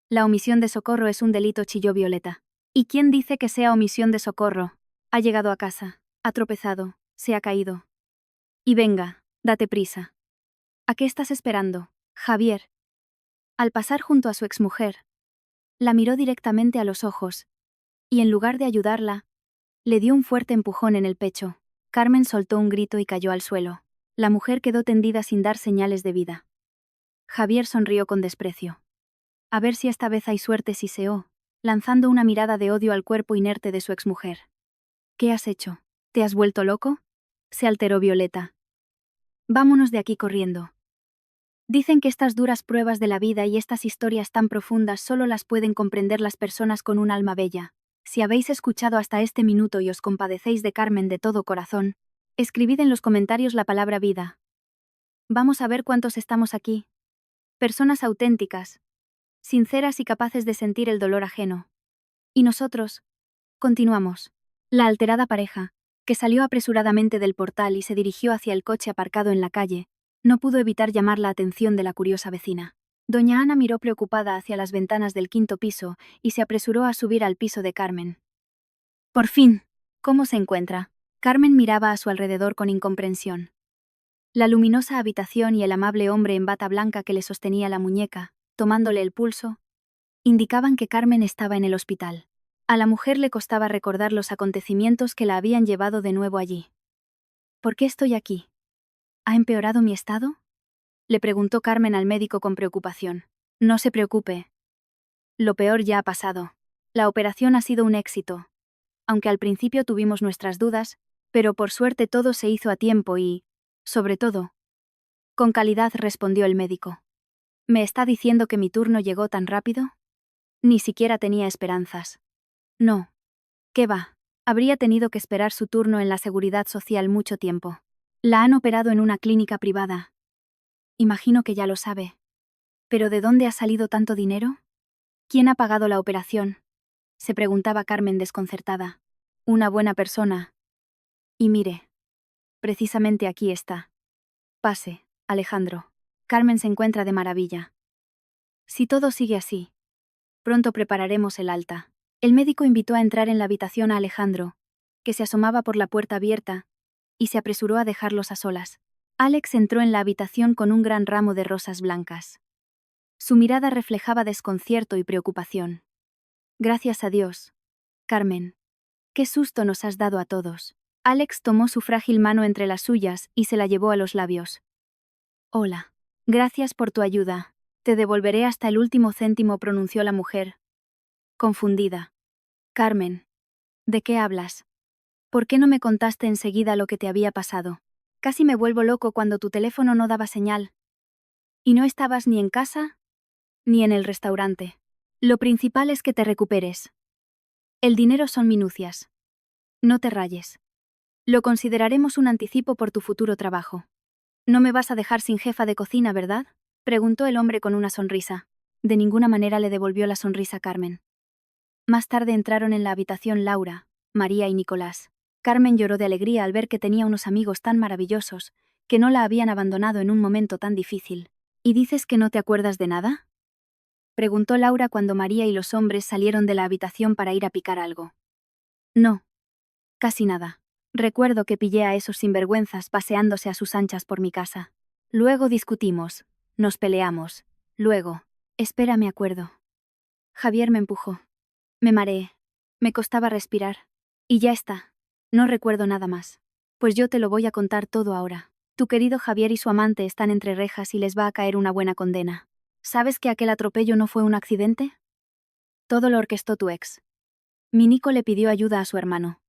La omisión de socorro es un delito, chilló Violeta. ¿Y quién dice que sea omisión de socorro? Ha llegado a casa, ha tropezado, se ha caído. Y venga, date prisa. ¿A qué estás esperando, Javier? Al pasar junto a su exmujer, la miró directamente a los ojos, y en lugar de ayudarla, le dio un fuerte empujón en el pecho. Carmen soltó un grito y cayó al suelo. La mujer quedó tendida sin dar señales de vida. Javier sonrió con desprecio. A ver si esta vez hay suerte, siseó, lanzando una mirada de odio al cuerpo inerte de su exmujer. ¿Qué has hecho? ¿Te has vuelto loco? Se alteró Violeta. Vámonos de aquí corriendo. Dicen que estas duras pruebas de la vida y estas historias tan profundas solo las pueden comprender las personas con un alma bella. Si habéis escuchado hasta este minuto y os compadecéis de Carmen de todo corazón, escribid en los comentarios la palabra vida. Vamos a ver cuántos estamos aquí. Personas auténticas, sinceras y capaces de sentir el dolor ajeno. Y nosotros, continuamos. La alterada pareja, que salió apresuradamente del portal y se dirigió hacia el coche aparcado en la calle, no pudo evitar llamar la atención de la curiosa vecina. Doña Ana miró preocupada hacia las ventanas del 5.º piso y se apresuró a subir al piso de Carmen. Por fin, ¿cómo se encuentra? Carmen miraba a su alrededor con incomprensión. La luminosa habitación y el amable hombre en bata blanca que le sostenía la muñeca, tomándole el pulso, indicaban que Carmen estaba en el hospital. A la mujer le costaba recordar los acontecimientos que la habían llevado de nuevo allí. ¿Por qué estoy aquí? ¿Ha empeorado mi estado? Le preguntó Carmen al médico con preocupación. No se preocupe. Lo peor ya ha pasado. La operación ha sido un éxito. Aunque al principio tuvimos nuestras dudas, pero por suerte todo se hizo a tiempo y, sobre todo, con calidad, respondió el médico. ¿Me está diciendo que mi turno llegó tan rápido? Ni siquiera tenía esperanzas. No. ¿Qué va? Habría tenido que esperar su turno en la Seguridad Social mucho tiempo. La han operado en una clínica privada. Imagino que ya lo sabe. ¿Pero de dónde ha salido tanto dinero? ¿Quién ha pagado la operación? Se preguntaba Carmen desconcertada. Una buena persona. Y mire. Precisamente aquí está. Pase, Alejandro. Carmen se encuentra de maravilla. Si todo sigue así, pronto prepararemos el alta. El médico invitó a entrar en la habitación a Alejandro, que se asomaba por la puerta abierta, y se apresuró a dejarlos a solas. Alex entró en la habitación con un gran ramo de rosas blancas. Su mirada reflejaba desconcierto y preocupación. Gracias a Dios, Carmen. Qué susto nos has dado a todos. Alex tomó su frágil mano entre las suyas y se la llevó a los labios. Hola. Gracias por tu ayuda. Te devolveré hasta el último céntimo, pronunció la mujer, confundida. Carmen. ¿De qué hablas? ¿Por qué no me contaste enseguida lo que te había pasado? Casi me vuelvo loco cuando tu teléfono no daba señal. ¿Y no estabas ni en casa ni en el restaurante? Lo principal es que te recuperes. El dinero son minucias. No te rayes. Lo consideraremos un anticipo por tu futuro trabajo. No me vas a dejar sin jefa de cocina, ¿verdad? Preguntó el hombre con una sonrisa. De ninguna manera le devolvió la sonrisa Carmen. Más tarde entraron en la habitación Laura, María y Nicolás. Carmen lloró de alegría al ver que tenía unos amigos tan maravillosos, que no la habían abandonado en un momento tan difícil. ¿Y dices que no te acuerdas de nada?, preguntó Laura cuando María y los hombres salieron de la habitación para ir a picar algo. No. Casi nada. Recuerdo que pillé a esos sinvergüenzas paseándose a sus anchas por mi casa. Luego discutimos. Nos peleamos. Luego. Espera, me acuerdo. Javier me empujó. Me mareé. Me costaba respirar. Y ya está. No recuerdo nada más. Pues yo te lo voy a contar todo ahora. Tu querido Javier y su amante están entre rejas y les va a caer una buena condena. ¿Sabes que aquel atropello no fue un accidente? Todo lo orquestó tu ex. Mi Nico le pidió ayuda a su hermano.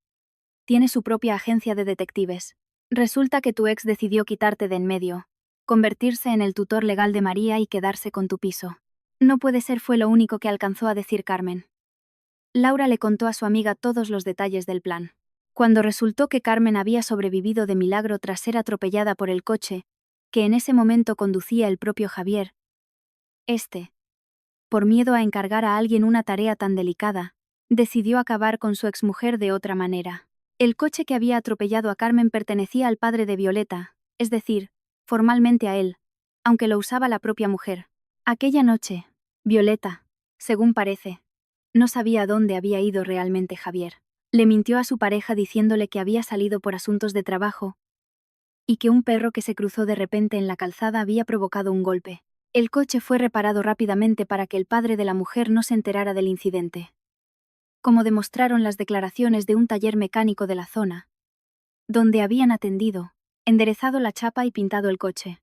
Tiene su propia agencia de detectives. Resulta que tu ex decidió quitarte de en medio, convertirse en el tutor legal de María y quedarse con tu piso. No puede ser, fue lo único que alcanzó a decir Carmen. Laura le contó a su amiga todos los detalles del plan. Cuando resultó que Carmen había sobrevivido de milagro tras ser atropellada por el coche, que en ese momento conducía el propio Javier, por miedo a encargar a alguien una tarea tan delicada, decidió acabar con su exmujer de otra manera. El coche que había atropellado a Carmen pertenecía al padre de Violeta, es decir, formalmente a él, aunque lo usaba la propia mujer. Aquella noche, Violeta, según parece, no sabía a dónde había ido realmente Javier. Le mintió a su pareja diciéndole que había salido por asuntos de trabajo y que un perro que se cruzó de repente en la calzada había provocado un golpe. El coche fue reparado rápidamente para que el padre de la mujer no se enterara del incidente, como demostraron las declaraciones de un taller mecánico de la zona, donde habían atendido, enderezado la chapa y pintado el coche.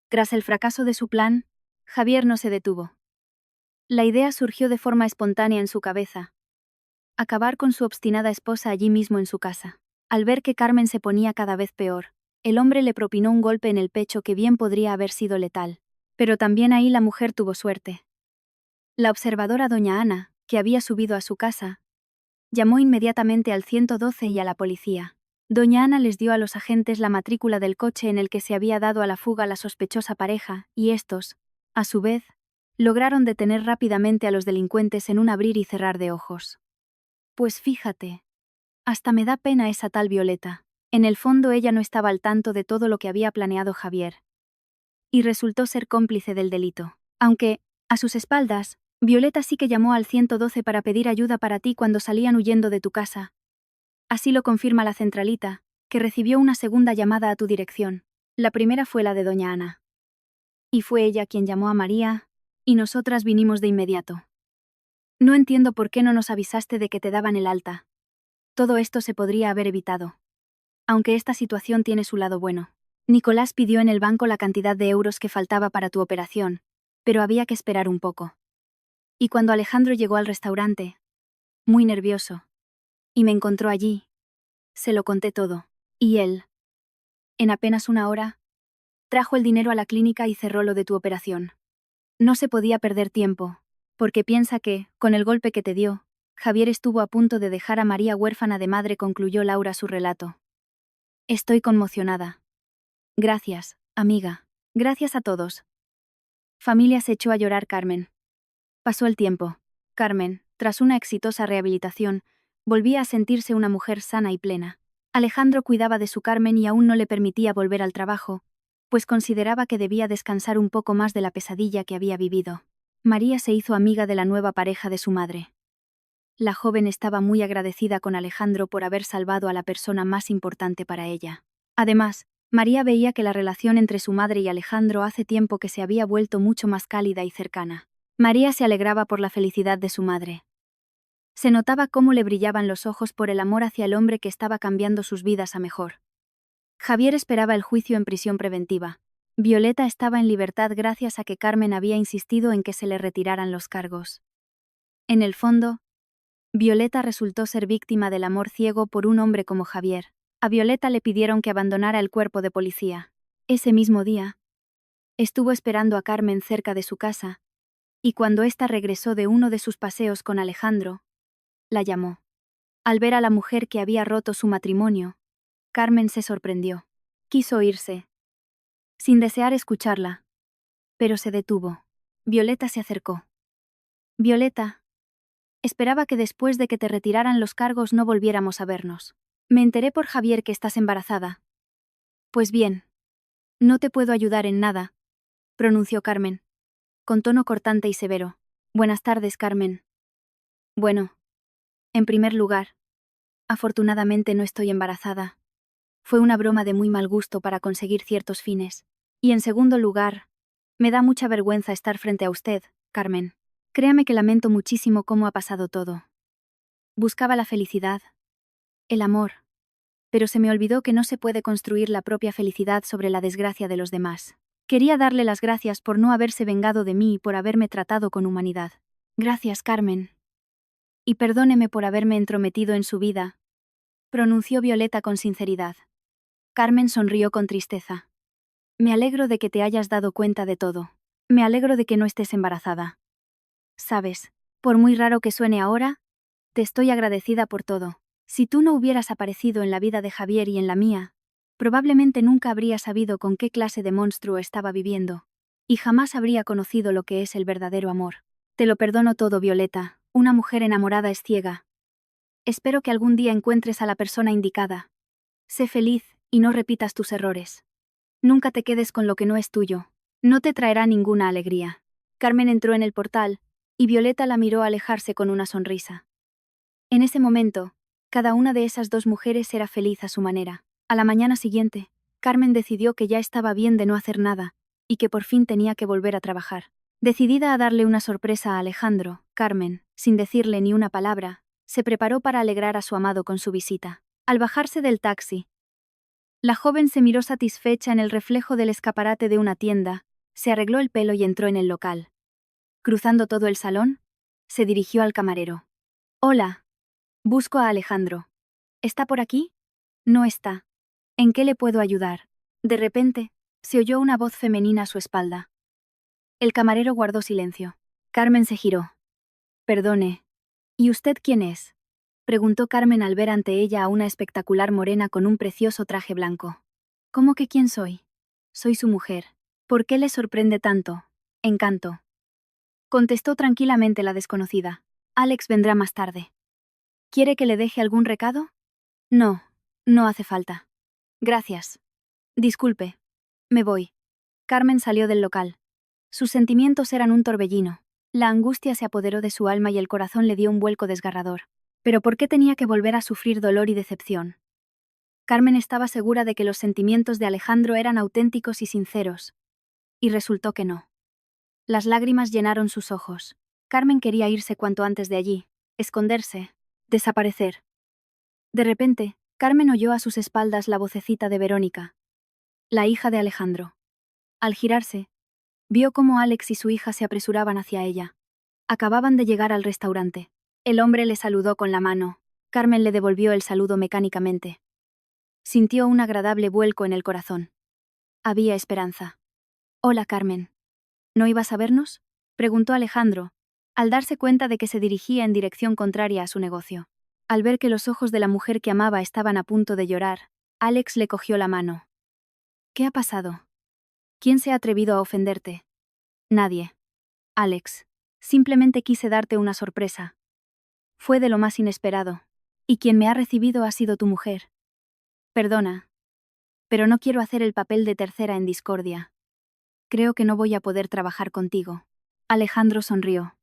Tras el fracaso de su plan, Javier no se detuvo. La idea surgió de forma espontánea en su cabeza: acabar con su obstinada esposa allí mismo en su casa. Al ver que Carmen se ponía cada vez peor, el hombre le propinó un golpe en el pecho que bien podría haber sido letal. Pero también ahí la mujer tuvo suerte. La observadora doña Ana, que había subido a su casa, llamó inmediatamente al 112 y a la policía. Doña Ana les dio a los agentes la matrícula del coche en el que se había dado a la fuga la sospechosa pareja, y estos, a su vez, lograron detener rápidamente a los delincuentes en un abrir y cerrar de ojos. Pues fíjate, hasta me da pena esa tal Violeta. En el fondo ella no estaba al tanto de todo lo que había planeado Javier, y resultó ser cómplice del delito. Aunque, a sus espaldas, Violeta sí que llamó al 112 para pedir ayuda para ti cuando salían huyendo de tu casa. Así lo confirma la centralita, que recibió una segunda llamada a tu dirección. La primera fue la de doña Ana. Y fue ella quien llamó a María, y nosotras vinimos de inmediato. No entiendo por qué no nos avisaste de que te daban el alta. Todo esto se podría haber evitado. Aunque esta situación tiene su lado bueno. Nicolás pidió en el banco la cantidad de euros que faltaba para tu operación, pero había que esperar un poco. Y cuando Alejandro llegó al restaurante, muy nervioso, y me encontró allí, se lo conté todo, y él, en apenas una hora, trajo el dinero a la clínica y cerró lo de tu operación. No se podía perder tiempo, porque piensa que, con el golpe que te dio, Javier estuvo a punto de dejar a María huérfana de madre, concluyó Laura su relato. Estoy conmocionada. Gracias, amiga. Gracias a todos. Familia, se echó a llorar Carmen. Pasó el tiempo. Carmen, tras una exitosa rehabilitación, volvía a sentirse una mujer sana y plena. Alejandro cuidaba de su Carmen y aún no le permitía volver al trabajo, pues consideraba que debía descansar un poco más de la pesadilla que había vivido. María se hizo amiga de la nueva pareja de su madre. La joven estaba muy agradecida con Alejandro por haber salvado a la persona más importante para ella. Además, María veía que la relación entre su madre y Alejandro hace tiempo que se había vuelto mucho más cálida y cercana. María se alegraba por la felicidad de su madre. Se notaba cómo le brillaban los ojos por el amor hacia el hombre que estaba cambiando sus vidas a mejor. Javier esperaba el juicio en prisión preventiva. Violeta estaba en libertad gracias a que Carmen había insistido en que se le retiraran los cargos. En el fondo, Violeta resultó ser víctima del amor ciego por un hombre como Javier. A Violeta le pidieron que abandonara el cuerpo de policía. Ese mismo día, estuvo esperando a Carmen cerca de su casa, y cuando ésta regresó de uno de sus paseos con Alejandro, la llamó. Al ver a la mujer que había roto su matrimonio, Carmen se sorprendió. Quiso irse, sin desear escucharla, pero se detuvo. Violeta se acercó. Violeta, esperaba que después de que te retiraran los cargos no volviéramos a vernos. Me enteré por Javier que estás embarazada. Pues bien, no te puedo ayudar en nada, pronunció Carmen, con tono cortante y severo. Buenas tardes, Carmen. Bueno, en primer lugar, afortunadamente no estoy embarazada. Fue una broma de muy mal gusto para conseguir ciertos fines. Y en segundo lugar, me da mucha vergüenza estar frente a usted, Carmen. Créame que lamento muchísimo cómo ha pasado todo. Buscaba la felicidad, el amor, pero se me olvidó que no se puede construir la propia felicidad sobre la desgracia de los demás. Quería darle las gracias por no haberse vengado de mí y por haberme tratado con humanidad. Gracias, Carmen. Y perdóneme por haberme entrometido en su vida, pronunció Violeta con sinceridad. Carmen sonrió con tristeza. Me alegro de que te hayas dado cuenta de todo. Me alegro de que no estés embarazada. Sabes, por muy raro que suene ahora, te estoy agradecida por todo. Si tú no hubieras aparecido en la vida de Javier y en la mía, probablemente nunca habría sabido con qué clase de monstruo estaba viviendo, y jamás habría conocido lo que es el verdadero amor. Te lo perdono todo, Violeta, una mujer enamorada es ciega. Espero que algún día encuentres a la persona indicada. Sé feliz, y no repitas tus errores. Nunca te quedes con lo que no es tuyo. No te traerá ninguna alegría. Carmen entró en el portal, y Violeta la miró alejarse con una sonrisa. En ese momento, cada una de esas dos mujeres era feliz a su manera. A la mañana siguiente, Carmen decidió que ya estaba bien de no hacer nada, y que por fin tenía que volver a trabajar. Decidida a darle una sorpresa a Alejandro, Carmen, sin decirle ni una palabra, se preparó para alegrar a su amado con su visita. Al bajarse del taxi, la joven se miró satisfecha en el reflejo del escaparate de una tienda, se arregló el pelo y entró en el local. Cruzando todo el salón, se dirigió al camarero. Hola. Busco a Alejandro. ¿Está por aquí? No está. ¿En qué le puedo ayudar? De repente, se oyó una voz femenina a su espalda. El camarero guardó silencio. Carmen se giró. Perdone. ¿Y usted quién es? Preguntó Carmen al ver ante ella a una espectacular morena con un precioso traje blanco. ¿Cómo que quién soy? Soy su mujer. ¿Por qué le sorprende tanto? Encanto. Contestó tranquilamente la desconocida. Alex vendrá más tarde. ¿Quiere que le deje algún recado? No, no hace falta. Gracias. Disculpe. Me voy. Carmen salió del local. Sus sentimientos eran un torbellino. La angustia se apoderó de su alma y el corazón le dio un vuelco desgarrador. ¿Pero por qué tenía que volver a sufrir dolor y decepción? Carmen estaba segura de que los sentimientos de Alejandro eran auténticos y sinceros. Y resultó que no. Las lágrimas llenaron sus ojos. Carmen quería irse cuanto antes de allí, esconderse, desaparecer. De repente, Carmen oyó a sus espaldas la vocecita de Verónica, la hija de Alejandro. Al girarse, vio cómo Alex y su hija se apresuraban hacia ella. Acababan de llegar al restaurante. El hombre le saludó con la mano. Carmen le devolvió el saludo mecánicamente. Sintió un agradable vuelco en el corazón. Había esperanza. Hola, Carmen. ¿No ibas a vernos? Preguntó Alejandro, al darse cuenta de que se dirigía en dirección contraria a su negocio. Al ver que los ojos de la mujer que amaba estaban a punto de llorar, Alex le cogió la mano. ¿Qué ha pasado? ¿Quién se ha atrevido a ofenderte? Nadie. Alex. Simplemente quise darte una sorpresa. Fue de lo más inesperado. Y quien me ha recibido ha sido tu mujer. Perdona. Pero no quiero hacer el papel de tercera en discordia. Creo que no voy a poder trabajar contigo. Alejandro sonrió.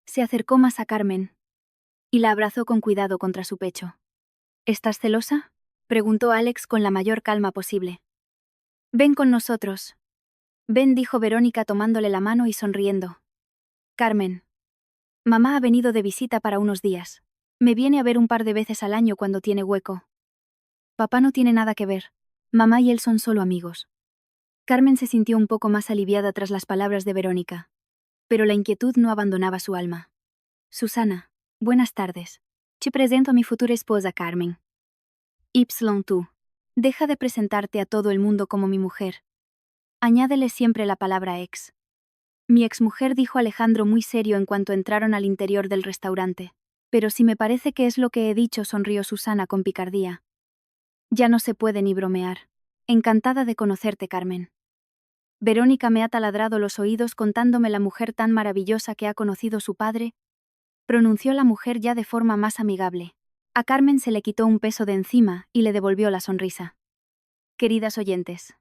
Se acercó más a Carmen y la abrazó con cuidado contra su pecho. ¿Estás celosa? Preguntó Alex con la mayor calma posible. Ven con nosotros. Ven, dijo Verónica tomándole la mano y sonriendo. Carmen. Mamá ha venido de visita para unos días. Me viene a ver un par de veces al año cuando tiene hueco. Papá no tiene nada que ver. Mamá y él son solo amigos. Carmen se sintió un poco más aliviada tras las palabras de Verónica. Pero la inquietud no abandonaba su alma. Susana, buenas tardes. Te presento a mi futura esposa Carmen. Tú. Deja de presentarte a todo el mundo como mi mujer. Añádele siempre la palabra ex. Mi exmujer, dijo Alejandro muy serio en cuanto entraron al interior del restaurante. Pero si me parece que es lo que he dicho, sonrió Susana con picardía. Ya no se puede ni bromear. Encantada de conocerte, Carmen. Verónica me ha taladrado los oídos contándome la mujer tan maravillosa que ha conocido su padre, pronunció la mujer ya de forma más amigable. A Carmen se le quitó un peso de encima y le devolvió la sonrisa. Queridas oyentes,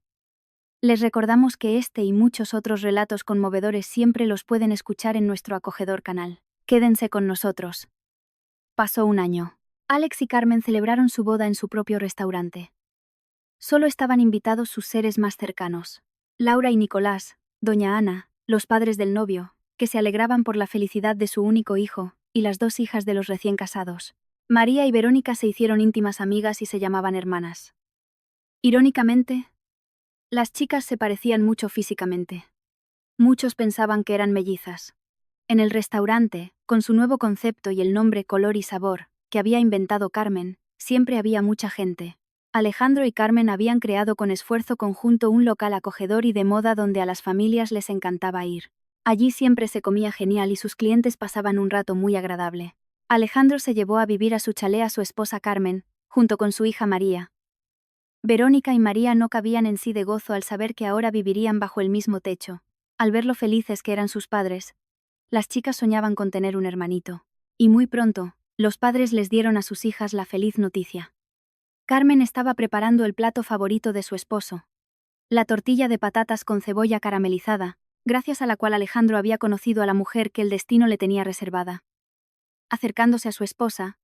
les recordamos que este y muchos otros relatos conmovedores siempre los pueden escuchar en nuestro acogedor canal. Quédense con nosotros. Pasó un año. Alex y Carmen celebraron su boda en su propio restaurante. Solo estaban invitados sus seres más cercanos. Laura y Nicolás, doña Ana, los padres del novio, que se alegraban por la felicidad de su único hijo, y las dos hijas de los recién casados. María y Verónica se hicieron íntimas amigas y se llamaban hermanas. Irónicamente, las chicas se parecían mucho físicamente. Muchos pensaban que eran mellizas. En el restaurante, con su nuevo concepto y el nombre Color y Sabor, que había inventado Carmen, siempre había mucha gente. Alejandro y Carmen habían creado con esfuerzo conjunto un local acogedor y de moda donde a las familias les encantaba ir. Allí siempre se comía genial y sus clientes pasaban un rato muy agradable. Alejandro se llevó a vivir a su chalet a su esposa Carmen, junto con su hija María. Verónica y María no cabían en sí de gozo al saber que ahora vivirían bajo el mismo techo. Al ver lo felices que eran sus padres, las chicas soñaban con tener un hermanito. Y muy pronto, los padres les dieron a sus hijas la feliz noticia. Carmen estaba preparando el plato favorito de su esposo. La tortilla de patatas con cebolla caramelizada, gracias a la cual Alejandro había conocido a la mujer que el destino le tenía reservada. Acercándose a su esposa,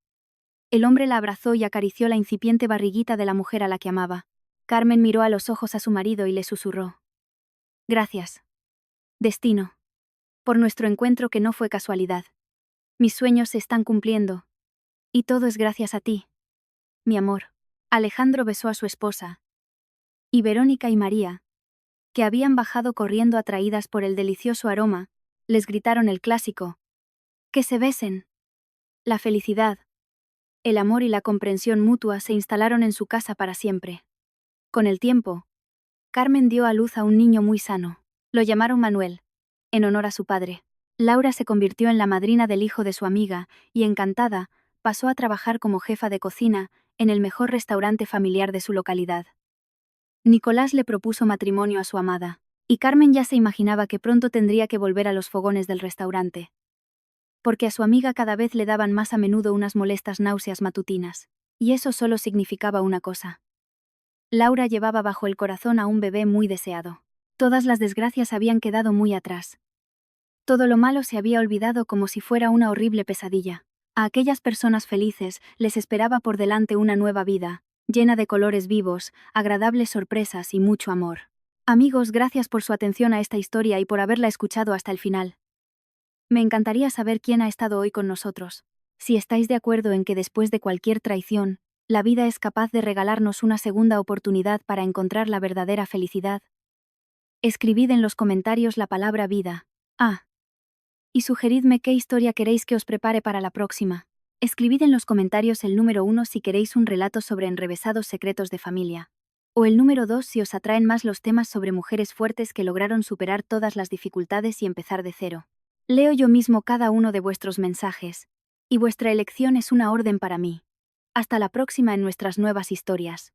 el hombre la abrazó y acarició la incipiente barriguita de la mujer a la que amaba. Carmen miró a los ojos a su marido y le susurró. Gracias, destino, por nuestro encuentro que no fue casualidad. Mis sueños se están cumpliendo. Y todo es gracias a ti, mi amor. Alejandro besó a su esposa. Y Verónica y María, que habían bajado corriendo atraídas por el delicioso aroma, les gritaron el clásico. ¡Que se besen! La felicidad, el amor y la comprensión mutua se instalaron en su casa para siempre. Con el tiempo, Carmen dio a luz a un niño muy sano. Lo llamaron Manuel, en honor a su padre. Laura se convirtió en la madrina del hijo de su amiga y, encantada, pasó a trabajar como jefa de cocina en el mejor restaurante familiar de su localidad. Nicolás le propuso matrimonio a su amada, y Carmen ya se imaginaba que pronto tendría que volver a los fogones del restaurante. Porque a su amiga cada vez le daban más a menudo unas molestas náuseas matutinas, y eso solo significaba una cosa. Laura llevaba bajo el corazón a un bebé muy deseado. Todas las desgracias habían quedado muy atrás. Todo lo malo se había olvidado como si fuera una horrible pesadilla. A aquellas personas felices les esperaba por delante una nueva vida, llena de colores vivos, agradables sorpresas y mucho amor. Amigos, gracias por su atención a esta historia y por haberla escuchado hasta el final. Me encantaría saber quién ha estado hoy con nosotros. Si estáis de acuerdo en que después de cualquier traición, la vida es capaz de regalarnos una segunda oportunidad para encontrar la verdadera felicidad. Escribid en los comentarios la palabra vida. Y sugeridme qué historia queréis que os prepare para la próxima. Escribid en los comentarios el número 1 si queréis un relato sobre enrevesados secretos de familia. O el número 2 si os atraen más los temas sobre mujeres fuertes que lograron superar todas las dificultades y empezar de cero. Leo yo mismo cada uno de vuestros mensajes, y vuestra elección es una orden para mí. Hasta la próxima en nuestras nuevas historias.